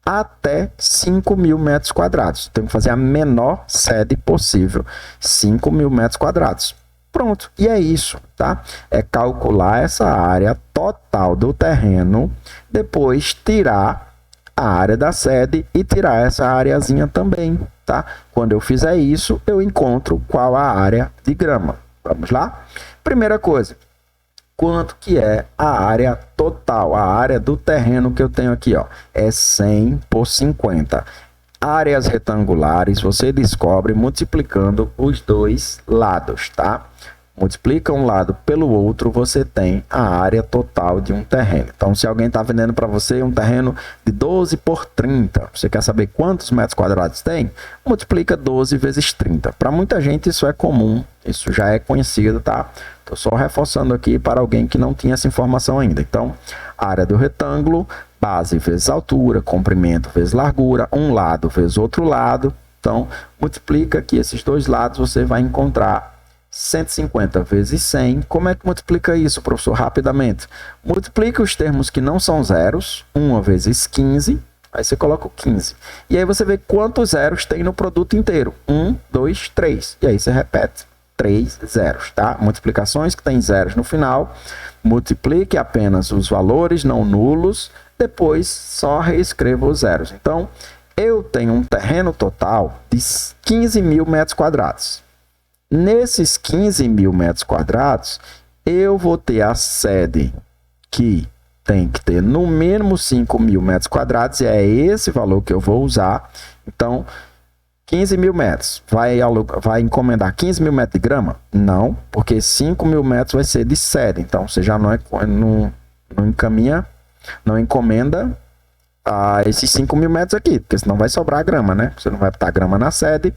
até 5.000 metros quadrados. Tenho que fazer a menor sede possível, 5.000 metros quadrados. Pronto, e é isso, tá? É calcular essa área total do terreno, depois tirar a área da sede e tirar essa areazinha também, tá? Quando eu fizer isso, eu encontro qual a área de grama. Vamos lá? Primeira coisa, quanto que é a área total, a área do terreno que eu tenho aqui, ó? É 100 por 50. Áreas retangulares você descobre multiplicando os dois lados, tá? Multiplica um lado pelo outro, você tem a área total de um terreno. Então, se alguém está vendendo para você um terreno de 12 por 30, você quer saber quantos metros quadrados tem? Multiplica 12 vezes 30. Para muita gente isso é comum, isso já é conhecido, tá? Estou só reforçando aqui para alguém que não tinha essa informação ainda. Então, área do retângulo, base vezes altura, comprimento vezes largura, um lado vezes outro lado. Então, multiplica aqui esses dois lados, você vai encontrar 150 vezes 100. Como é que multiplica isso, professor? Rapidamente. Multiplica os termos que não são zeros. 1 vezes 15. Aí você coloca o 15. E aí você vê quantos zeros tem no produto inteiro. 1, 2, 3. E aí você repete. 3 zeros, tá? Multiplicações que tem zeros no final. Multiplique apenas os valores não nulos. Depois só reescreva os zeros. Então, eu tenho um terreno total de 15.000 metros quadrados. Nesses 15.000 metros quadrados, eu vou ter a sede que tem que ter no mínimo 5.000 metros quadrados, e é esse valor que eu vou usar. Então, 15.000 metros, vai encomendar 15.000 metros de grama? Não, porque 5.000 metros vai ser de sede, então você já não encaminha, não encomenda esses 5.000 metros aqui, porque senão vai sobrar grama, né? Você não vai botar grama na sede.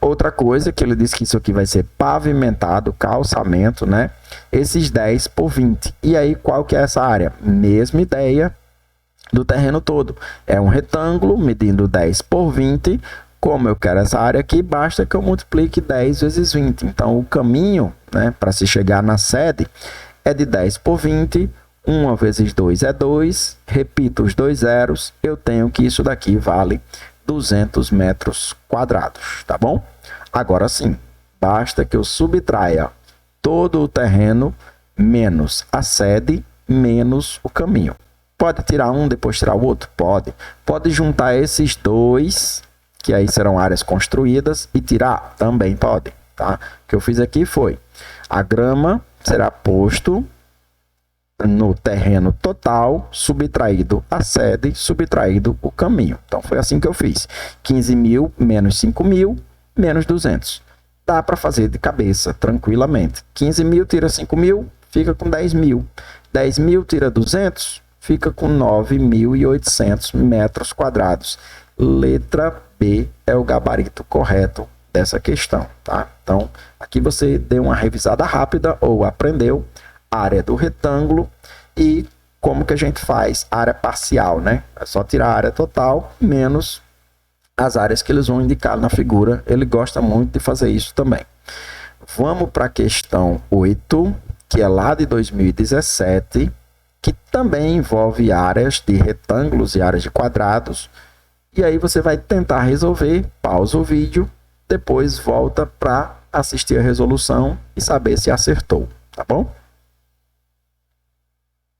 Outra coisa que ele disse que isso aqui vai ser pavimentado, calçamento, né? Esses 10 por 20. E aí, qual que é essa área? Mesma ideia do terreno todo. É um retângulo medindo 10 por 20. Como eu quero essa área aqui, basta que eu multiplique 10 vezes 20. Então, o caminho, né, para se chegar na sede é de 10 por 20. 1 vezes 2 é 2, repito os dois zeros, eu tenho que isso daqui vale 200 metros quadrados, tá bom? Agora sim, basta que eu subtraia todo o terreno, menos a sede, menos o caminho. Pode tirar um, depois tirar o outro? Pode. Pode juntar esses dois, que aí serão áreas construídas, e tirar? Também pode, tá? O que eu fiz aqui foi, a grama será posto no terreno total, subtraído a sede, subtraído o caminho. Então, foi assim que eu fiz. 15.000 menos 5.000, menos 200. Dá para fazer de cabeça, tranquilamente. 15.000 tira 5.000, fica com 10.000. 10.000 tira 200, fica com 9.800 metros quadrados. Letra B é o gabarito correto dessa questão, tá? Então, aqui você deu uma revisada rápida ou aprendeu área do retângulo e como que a gente faz área parcial, né? É só tirar a área total menos as áreas que eles vão indicar na figura. Ele gosta muito de fazer isso também. Vamos para a questão 8, que é lá de 2017, que também envolve áreas de retângulos e áreas de quadrados. E aí você vai tentar resolver, pausa o vídeo, depois volta para assistir a resolução e saber se acertou, tá bom?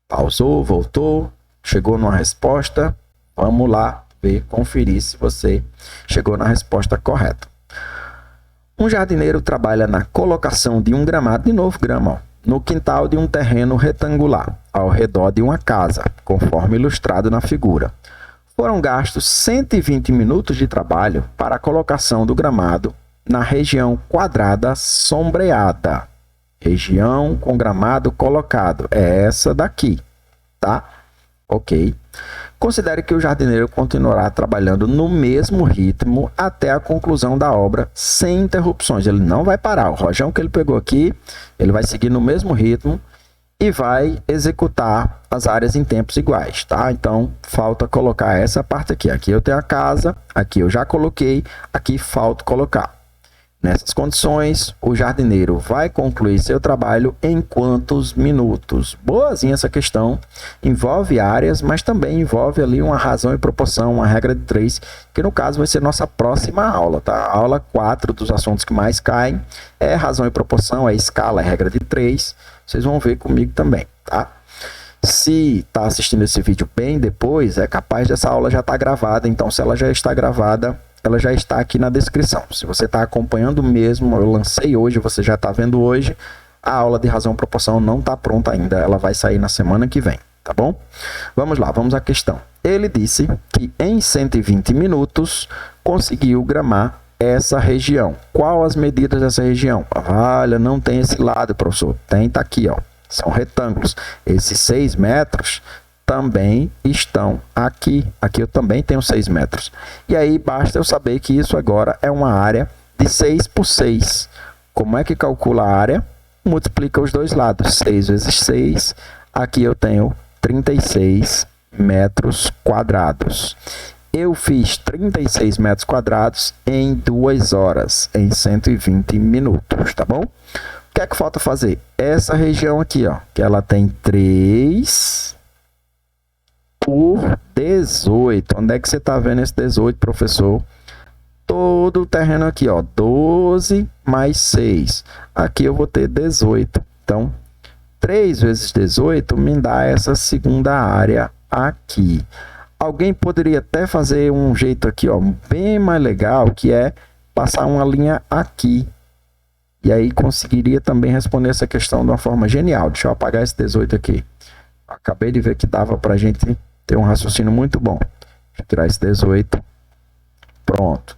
Pausou, voltou, chegou numa resposta, vamos lá ver, conferir se você chegou na resposta correta. Um jardineiro trabalha na colocação de um gramado, de novo grama, ó, no quintal de um terreno retangular, ao redor de uma casa, conforme ilustrado na figura. Foram gastos 120 minutos de trabalho para a colocação do gramado na região quadrada sombreada. Região com gramado colocado. É essa daqui, tá? Ok. Considere que o jardineiro continuará trabalhando no mesmo ritmo até a conclusão da obra, sem interrupções. Ele não vai parar. O rojão que ele pegou aqui, ele vai seguir no mesmo ritmo e vai executar as áreas em tempos iguais, tá? Então, falta colocar essa parte aqui. Aqui eu tenho a casa, aqui eu já coloquei, aqui falta colocar. Nessas condições, o jardineiro vai concluir seu trabalho em quantos minutos? Boazinha essa questão. Envolve áreas, mas também envolve ali uma razão e proporção, uma regra de 3, que no caso vai ser nossa próxima aula, tá? A aula 4 dos assuntos que mais caem é razão e proporção, é escala, é regra de 3. Vocês vão ver comigo também, tá? Se está assistindo esse vídeo bem depois, é capaz dessa aula já estar gravada. Então, se ela já está gravada, ela já está aqui na descrição. Se você está acompanhando mesmo, eu lancei hoje, você já está vendo hoje, a aula de razão e proporção não está pronta ainda, ela vai sair na semana que vem, tá bom? Vamos lá, vamos à questão. Ele disse que em 120 minutos conseguiu gramar essa região. Qual as medidas dessa região? Olha, não tem esse lado, professor. Tem, tá aqui, ó. São retângulos. Esses 6 metros também estão aqui. Aqui eu também tenho 6 metros. E aí basta eu saber que isso agora é uma área de 6 por 6. Como é que calcula a área? Multiplica os dois lados. 6 vezes 6. Aqui eu tenho 36 metros quadrados. Eu fiz 36 metros quadrados em 2 horas, em 120 minutos, tá bom? O que é que falta fazer? Essa região aqui, ó, que ela tem 3 por 18. Onde é que você está vendo esse 18, professor? Todo o terreno aqui, ó, 12 mais 6. Aqui eu vou ter 18. Então, 3 vezes 18 me dá essa segunda área aqui. Alguém poderia até fazer um jeito aqui, ó, bem mais legal, que é passar uma linha aqui. E aí conseguiria também responder essa questão de uma forma genial. Deixa eu apagar esse 18 aqui. Acabei de ver que dava para a gente ter um raciocínio muito bom. Deixa eu tirar esse 18. Pronto.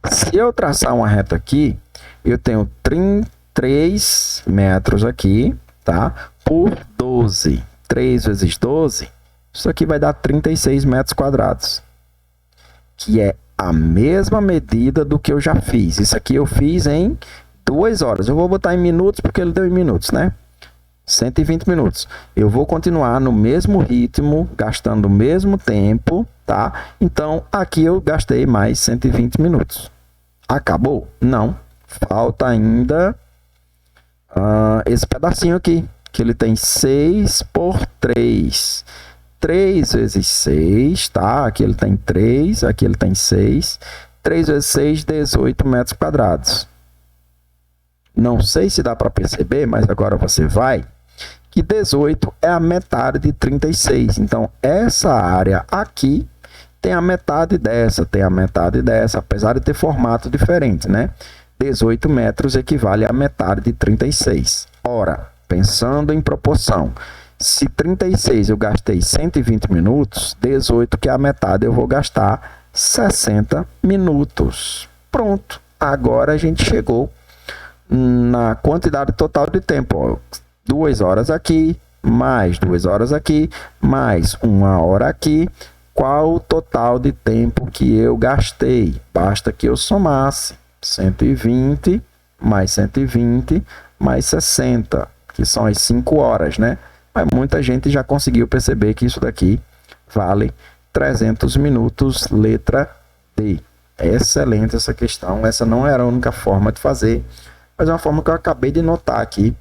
Se eu traçar uma reta aqui, eu tenho 3 metros aqui, tá? Por 12. 3 vezes 12, isso aqui vai dar 36 metros quadrados. Que é a mesma medida do que eu já fiz. Isso aqui eu fiz em 2 horas. Eu vou botar em minutos porque ele deu em minutos, né? 120 minutos. Eu vou continuar no mesmo ritmo, gastando o mesmo tempo, tá? Então, aqui eu gastei mais 120 minutos. Acabou? Não. Falta ainda esse pedacinho aqui, que ele tem 6 por 3. 3 vezes 6, tá? Aqui ele tem 3, aqui ele tem 6. 3 vezes 6, 18 metros quadrados. Não sei se dá para perceber, mas agora você vai, que 18 é a metade de 36. Então, essa área aqui tem a metade dessa, tem a metade dessa, apesar de ter formato diferente, né? 18 metros equivale a metade de 36. Ora, pensando em proporção, se 36 eu gastei 120 minutos, 18, que é a metade, eu vou gastar 60 minutos. Pronto, agora a gente chegou na quantidade total de tempo. Ó, 2 horas aqui, mais 2 horas aqui, mais 1 hora aqui. Qual o total de tempo que eu gastei? Basta que eu somasse 120 mais 120 mais 60, que são as 5 horas, né? Mas muita gente já conseguiu perceber que isso daqui vale 300 minutos, letra D. É excelente essa questão. Essa não era a única forma de fazer, mas é uma forma que eu acabei de notar aqui,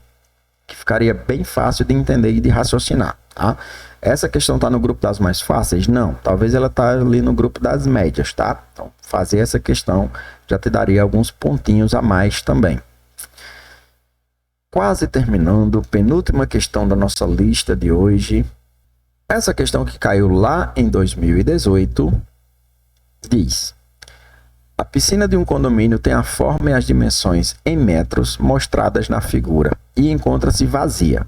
que ficaria bem fácil de entender e de raciocinar, tá? Essa questão está no grupo das mais fáceis? Não, talvez ela está ali no grupo das médias, tá? Então, fazer essa questão já te daria alguns pontinhos a mais também. Quase terminando, penúltima questão da nossa lista de hoje. Essa questão que caiu lá em 2018 diz: a piscina de um condomínio tem a forma e as dimensões em metros mostradas na figura e encontra-se vazia.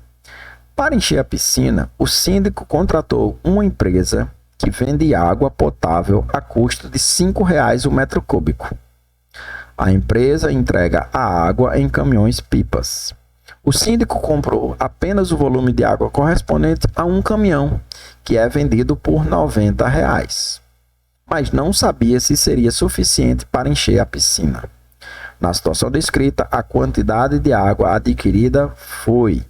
Para encher a piscina, o síndico contratou uma empresa que vende água potável a custo de R$ 5,00 o metro cúbico. A empresa entrega a água em caminhões-pipas. O síndico comprou apenas o volume de água correspondente a um caminhão, que é vendido por R$ 90,00, mas não sabia se seria suficiente para encher a piscina. Na situação descrita, a quantidade de água adquirida foi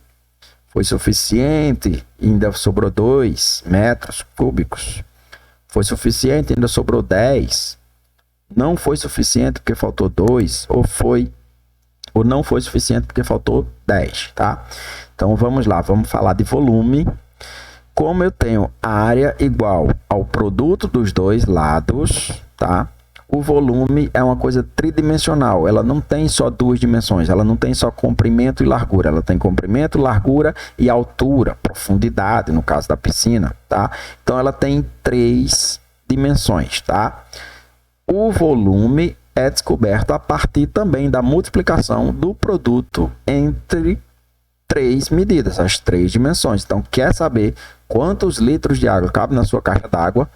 suficiente, ainda sobrou 2 metros cúbicos. Foi suficiente, ainda sobrou 10. Não foi suficiente porque faltou 2, ou não foi suficiente porque faltou 10, tá? Então vamos lá, vamos falar de volume. Como eu tenho a área igual ao produto dos dois lados, tá? O volume é uma coisa tridimensional, ela não tem só duas dimensões, ela não tem só comprimento e largura, ela tem comprimento, largura e altura, profundidade, no caso da piscina, tá? Então ela tem 3 dimensões, tá? O volume é descoberto a partir também da multiplicação do produto entre 3 medidas, as 3 dimensões. Então, quer saber quantos litros de água cabe na sua caixa d'água?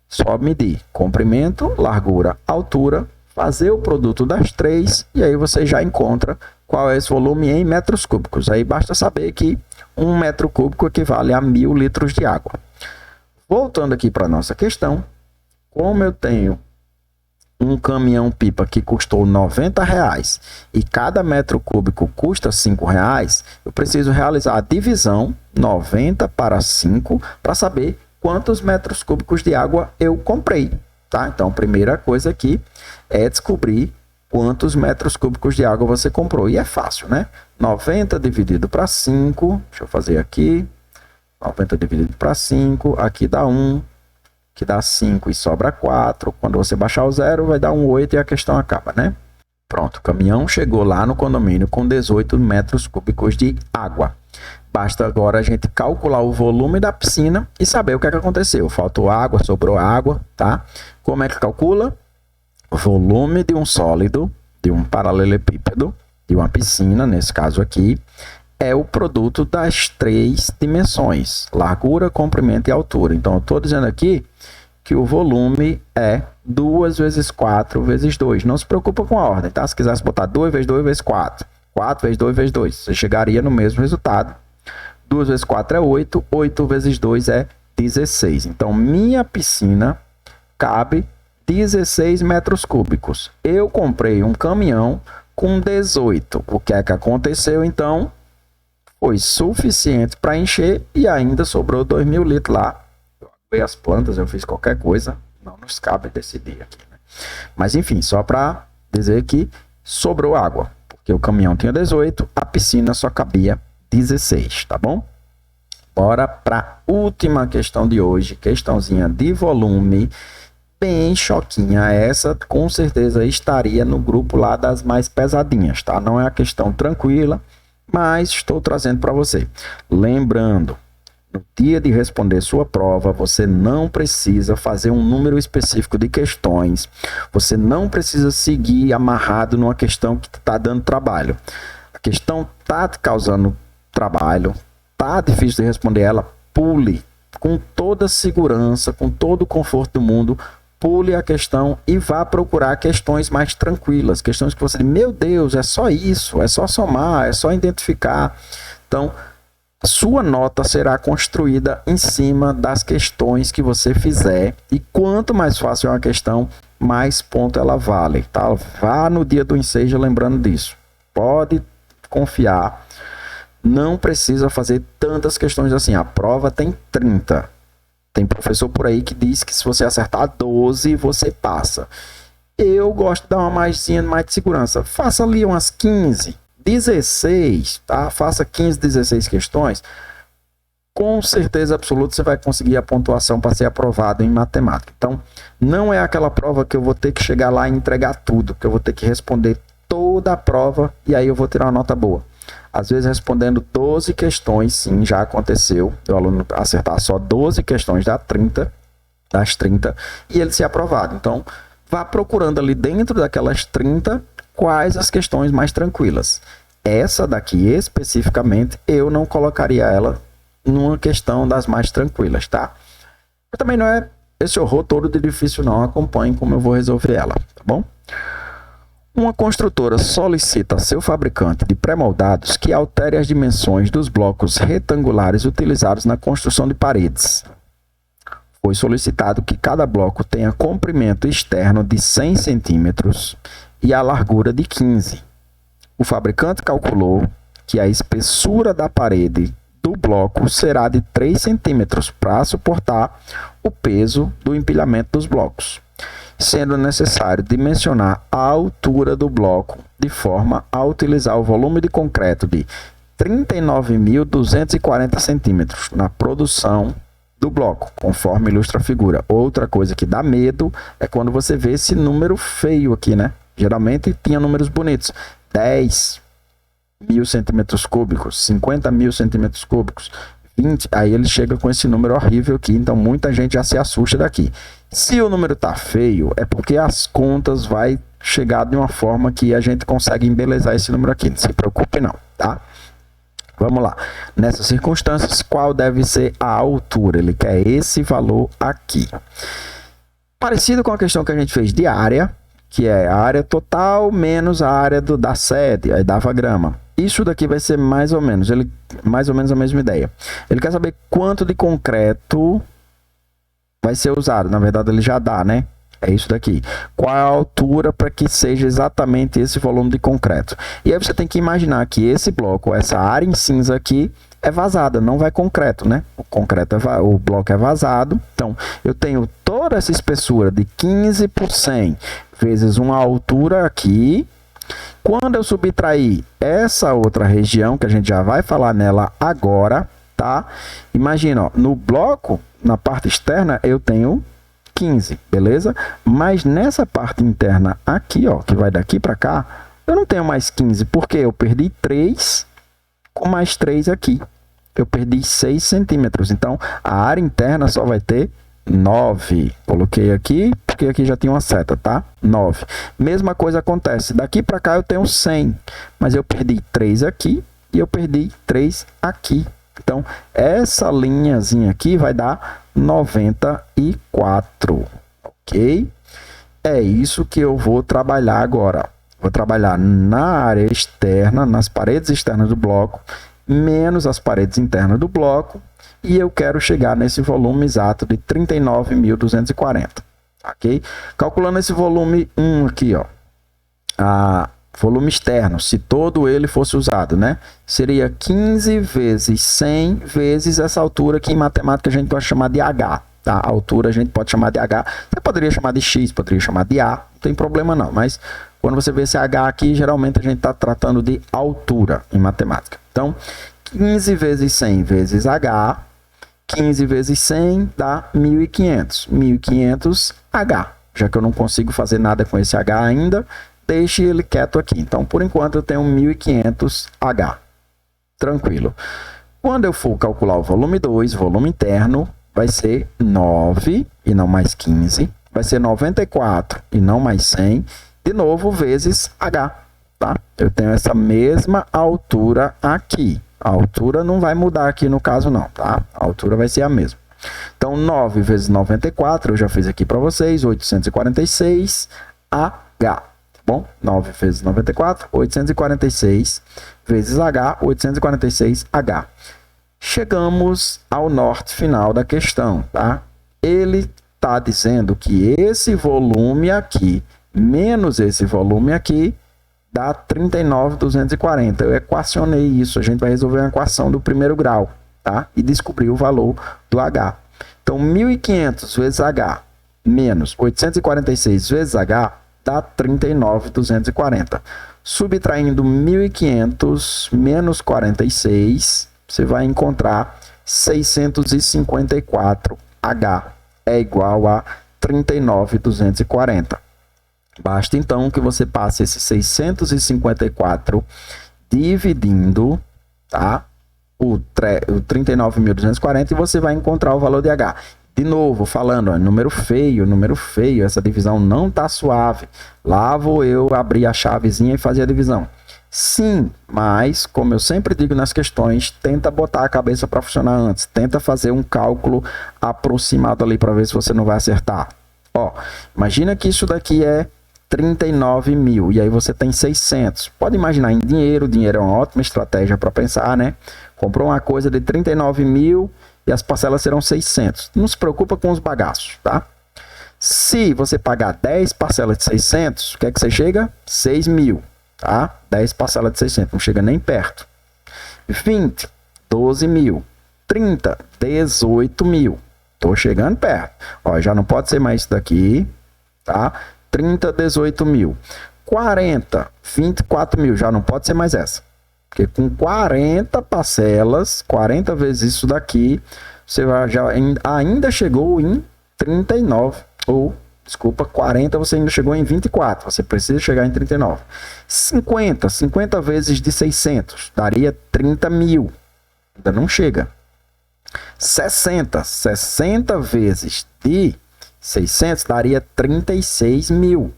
Só medir comprimento, largura, altura, fazer o produto das 3 e aí você já encontra qual é esse volume em metros cúbicos. Aí basta saber que 1 metro cúbico equivale a 1.000 litros de água. Voltando aqui para a nossa questão, como eu tenho um caminhão-pipa que custou R$ 90,00 e cada metro cúbico custa R$ 5,00, eu preciso realizar a divisão 90 para 5 para saber quantos metros cúbicos de água eu comprei, tá? Então, a primeira coisa aqui é descobrir quantos metros cúbicos de água você comprou. E é fácil, né? 90 dividido para 5, deixa eu fazer aqui, 90 dividido para 5, aqui dá 1, que dá 5 e sobra 4. Quando você baixar o zero, vai dar um 8 e a questão acaba, né? Pronto, o caminhão chegou lá no condomínio com 18 metros cúbicos de água. Basta agora a gente calcular o volume da piscina e saber o que é que aconteceu. Faltou água, sobrou água, tá? Como é que calcula? O volume de um sólido, de um paralelepípedo, de uma piscina, nesse caso aqui, é o produto das 3 dimensões, largura, comprimento e altura. Então, eu estou dizendo aqui que o volume é 2 vezes 4 vezes 2. Não se preocupa com a ordem, tá? Se quisesse botar 2 vezes 2 vezes 4, 4 vezes 2 vezes 2, você chegaria no mesmo resultado. 2 vezes 4 é 8, 8 vezes 2 é 16. Então, minha piscina cabe 16 metros cúbicos. Eu comprei um caminhão com 18. O que é que aconteceu, então? Foi suficiente para encher e ainda sobrou 2.000 litros lá. Eu aguei as plantas, eu fiz qualquer coisa. Não nos cabe decidir aqui, né? Mas, enfim, só para dizer que sobrou água. Porque o caminhão tinha 18, a piscina só cabia 16, tá bom? Bora para a última questão de hoje, questãozinha de volume, bem choquinha. Essa com certeza estaria no grupo lá das mais pesadinhas, tá? Não é a questão tranquila, mas estou trazendo para você. Lembrando, no dia de responder sua prova, você não precisa fazer um número específico de questões, você não precisa seguir amarrado numa questão que está dando trabalho. A questão está te causando trabalho, tá difícil de responder ela, pule com toda segurança, com todo o conforto do mundo, pule a questão e vá procurar questões mais tranquilas, questões que você diz, meu Deus, é só isso, é só somar, é só identificar. Então, a sua nota será construída em cima das questões que você fizer, e quanto mais fácil é uma questão, mais ponto ela vale, tá? Vá no dia do ensejo lembrando disso. Pode confiar. Não precisa fazer tantas questões assim. A prova tem 30. Tem professor por aí que diz que se você acertar 12, você passa. Eu gosto de dar uma mais de segurança. Faça ali umas 15, 16, tá? Faça 15, 16 questões. Com certeza absoluta você vai conseguir a pontuação para ser aprovado em matemática. Então, não é aquela prova que eu vou ter que chegar lá e entregar tudo, que eu vou ter que responder toda a prova e aí eu vou tirar uma nota boa. Às vezes, respondendo 12 questões, sim, já aconteceu, o aluno acertar só 12 questões das 30, e ele ser aprovado. Então, vá procurando ali dentro daquelas 30 quais as questões mais tranquilas. Essa daqui, especificamente, eu não colocaria ela numa questão das mais tranquilas, tá? Mas também não é esse horror todo de difícil, não. Acompanhe como eu vou resolver ela, tá bom? Uma construtora solicita a seu fabricante de pré-moldados que altere as dimensões dos blocos retangulares utilizados na construção de paredes. Foi solicitado que cada bloco tenha comprimento externo de 100 centímetros e a largura de 15. O fabricante calculou que a espessura da parede do bloco será de 3 centímetros para suportar o peso do empilhamento dos blocos, sendo necessário dimensionar a altura do bloco de forma a utilizar o volume de concreto de 39.240 centímetros na produção do bloco, conforme ilustra a figura. Outra coisa que dá medo é quando você vê esse número feio aqui, né? Geralmente tinha números bonitos, 10.000 centímetros cúbicos, 50.000 centímetros cúbicos, 20, aí ele chega com esse número horrível aqui, então muita gente já se assusta daqui. Se o número tá feio, é porque as contas vai chegar de uma forma que a gente consegue embelezar esse número aqui, não se preocupe não, tá? Vamos lá. Nessas circunstâncias, qual deve ser a altura? Ele quer esse valor aqui. Parecido com a questão que a gente fez de área, que é a área total menos a área da sede, aí dava grama. Isso daqui vai ser mais ou menos a mesma ideia. Ele quer saber quanto de concreto vai ser usado. Na verdade, ele já dá, né? É isso daqui. Qual é a altura para que seja exatamente esse volume de concreto? E aí você tem que imaginar que esse bloco, essa área em cinza aqui, é vazada, não vai concreto, né? O bloco é vazado. Então, eu tenho toda essa espessura de 15 por 100 vezes uma altura aqui. Quando eu subtrair essa outra região, que a gente já vai falar nela agora, tá? Imagina, ó, no bloco, na parte externa, eu tenho 15, beleza? Mas nessa parte interna aqui, ó, que vai daqui para cá, eu não tenho mais 15, porque eu perdi 3 com mais 3 aqui. Eu perdi 6 centímetros, então a área interna só vai ter 9. Coloquei aqui, porque aqui já tinha uma seta, tá? 9. Mesma coisa acontece, daqui para cá eu tenho 100, mas eu perdi 3 aqui e eu perdi 3 aqui. Então, essa linhazinha aqui vai dar 94, ok? É isso que eu vou trabalhar agora. Vou trabalhar na área externa, nas paredes externas do bloco, menos as paredes internas do bloco, e eu quero chegar nesse volume exato de 39.240, ok? Calculando esse volume 1 aqui, ó, volume externo, se todo ele fosse usado, né? Seria 15 vezes 100 vezes essa altura que em matemática a gente pode chamar de H, tá? A altura a gente pode chamar de H, você poderia chamar de X, poderia chamar de A, não tem problema não, mas quando você vê esse H aqui, geralmente a gente está tratando de altura em matemática. Então, 15 vezes 100 vezes H, 15 vezes 100 dá 1.500, 1.500 H, já que eu não consigo fazer nada com esse H ainda, deixe ele quieto aqui. Então, por enquanto, eu tenho 1.500 H. Tranquilo. Quando eu for calcular o volume 2, volume interno, vai ser 9 e não mais 15. Vai ser 94 e não mais 100. De novo, vezes H. Tá? Eu tenho essa mesma altura aqui. A altura não vai mudar aqui no caso, não. Tá? A altura vai ser a mesma. Então, 9 vezes 94, eu já fiz aqui para vocês, 846 H. Bom, 9 vezes 94, 846 vezes H, 846 H. Chegamos ao norte final da questão, tá? Ele está dizendo que esse volume aqui, menos esse volume aqui, dá 39.240. Eu equacionei isso, a gente vai resolver uma equação do primeiro grau, tá? E descobrir o valor do H. Então, 1.500 vezes H menos 846 vezes H dá 39.240. Subtraindo 1.500 menos 46, você vai encontrar 654. H é igual a 39.240. Basta então que você passe esse 654 dividindo, tá? O 39.240 e você vai encontrar o valor de H. De novo, falando, ó, número feio, essa divisão não tá suave. Lá vou eu abrir a chavezinha e fazer a divisão. Sim, mas, como eu sempre digo nas questões, tenta botar a cabeça para funcionar antes. Tenta fazer um cálculo aproximado ali para ver se você não vai acertar. Ó, imagina que isso daqui é 39 mil e aí você tem 600. Pode imaginar em dinheiro, dinheiro é uma ótima estratégia para pensar, né? Comprou uma coisa de 39 mil e as parcelas serão 600. Não se preocupa com os bagaços, tá? Se você pagar 10 parcelas de 600, o que é que você chega? 6 mil, tá? 10 parcelas de 600, não chega nem perto. 20, 12 mil. 30, 18 mil. Tô chegando perto. Ó, já não pode ser mais isso daqui, tá? 30, 18 mil. 40, 24 mil. Já não pode ser mais essa. Porque com 40 parcelas, 40 vezes isso daqui, você já ainda chegou em 39. Ou, desculpa, 40 você ainda chegou em 24. Você precisa chegar em 39. 50 vezes de 600, daria 30 mil. Ainda não chega. 60 vezes de 600 daria 36 mil.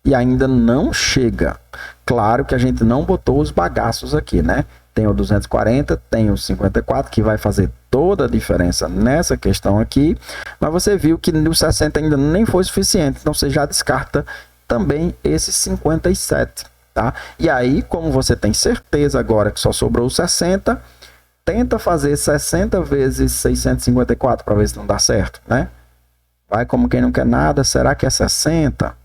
E ainda não chega. Claro que a gente não botou os bagaços aqui, né? Tem o 240, tem o 54, que vai fazer toda a diferença nessa questão aqui. Mas você viu que no 60 ainda nem foi suficiente. Então você já descarta também esse 57, tá? E aí, como você tem certeza agora que só sobrou 60, tenta fazer 60 vezes 654 para ver se não dá certo, né? Vai como quem não quer nada. Será que é 60?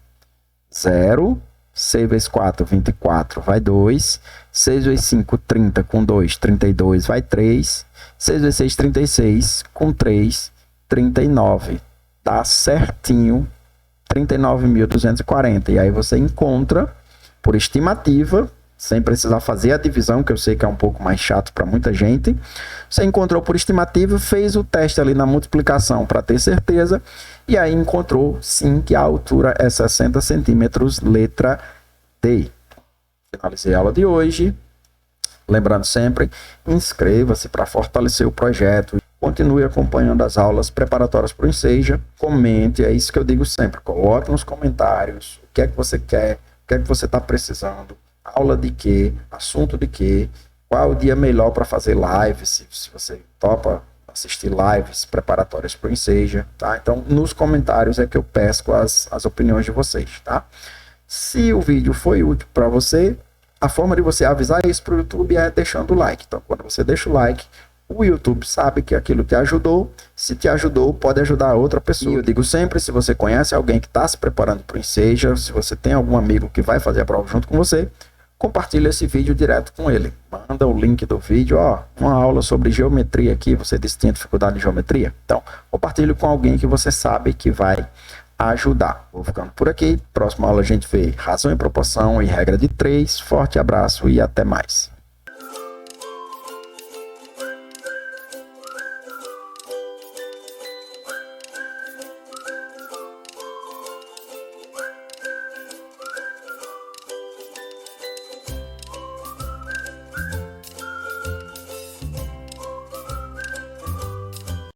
0. 6 vezes 4, 24, vai 2. 6 vezes 5, 30, com 2, 32, vai 3. 6 vezes 6, 36, com 3, 39. Dá certinho 39.240. E aí você encontra, por estimativa, sem precisar fazer a divisão, que eu sei que é um pouco mais chato para muita gente. Você encontrou por estimativa, fez o teste ali na multiplicação para ter certeza, e aí encontrou sim que a altura é 60 centímetros, letra D. Finalizei a aula de hoje. Lembrando sempre, inscreva-se para fortalecer o projeto. Continue acompanhando as aulas preparatórias para o Enseja. Comente, é isso que eu digo sempre. Coloque nos comentários o que é que você quer, o que é que você está precisando. Aula de quê? Assunto de quê? Qual o dia melhor para fazer live? Se você topa assistir lives preparatórias para o Enseja, tá? Então, nos comentários é que eu peço as opiniões de vocês, tá? Se o vídeo foi útil para você, a forma de você avisar isso para o YouTube é deixando o like. Então, quando você deixa o like, o YouTube sabe que aquilo te ajudou. Se te ajudou, pode ajudar outra pessoa. E eu digo sempre, se você conhece alguém que está se preparando para o Enseja, se você tem algum amigo que vai fazer a prova junto com você, compartilha esse vídeo direto com ele. Manda o link do vídeo, ó, uma aula sobre geometria aqui, você disse que tinha dificuldade em geometria? Então, compartilhe com alguém que você sabe que vai ajudar. Vou ficando por aqui. Próxima aula a gente vê razão e proporção e regra de 3. Forte abraço e até mais.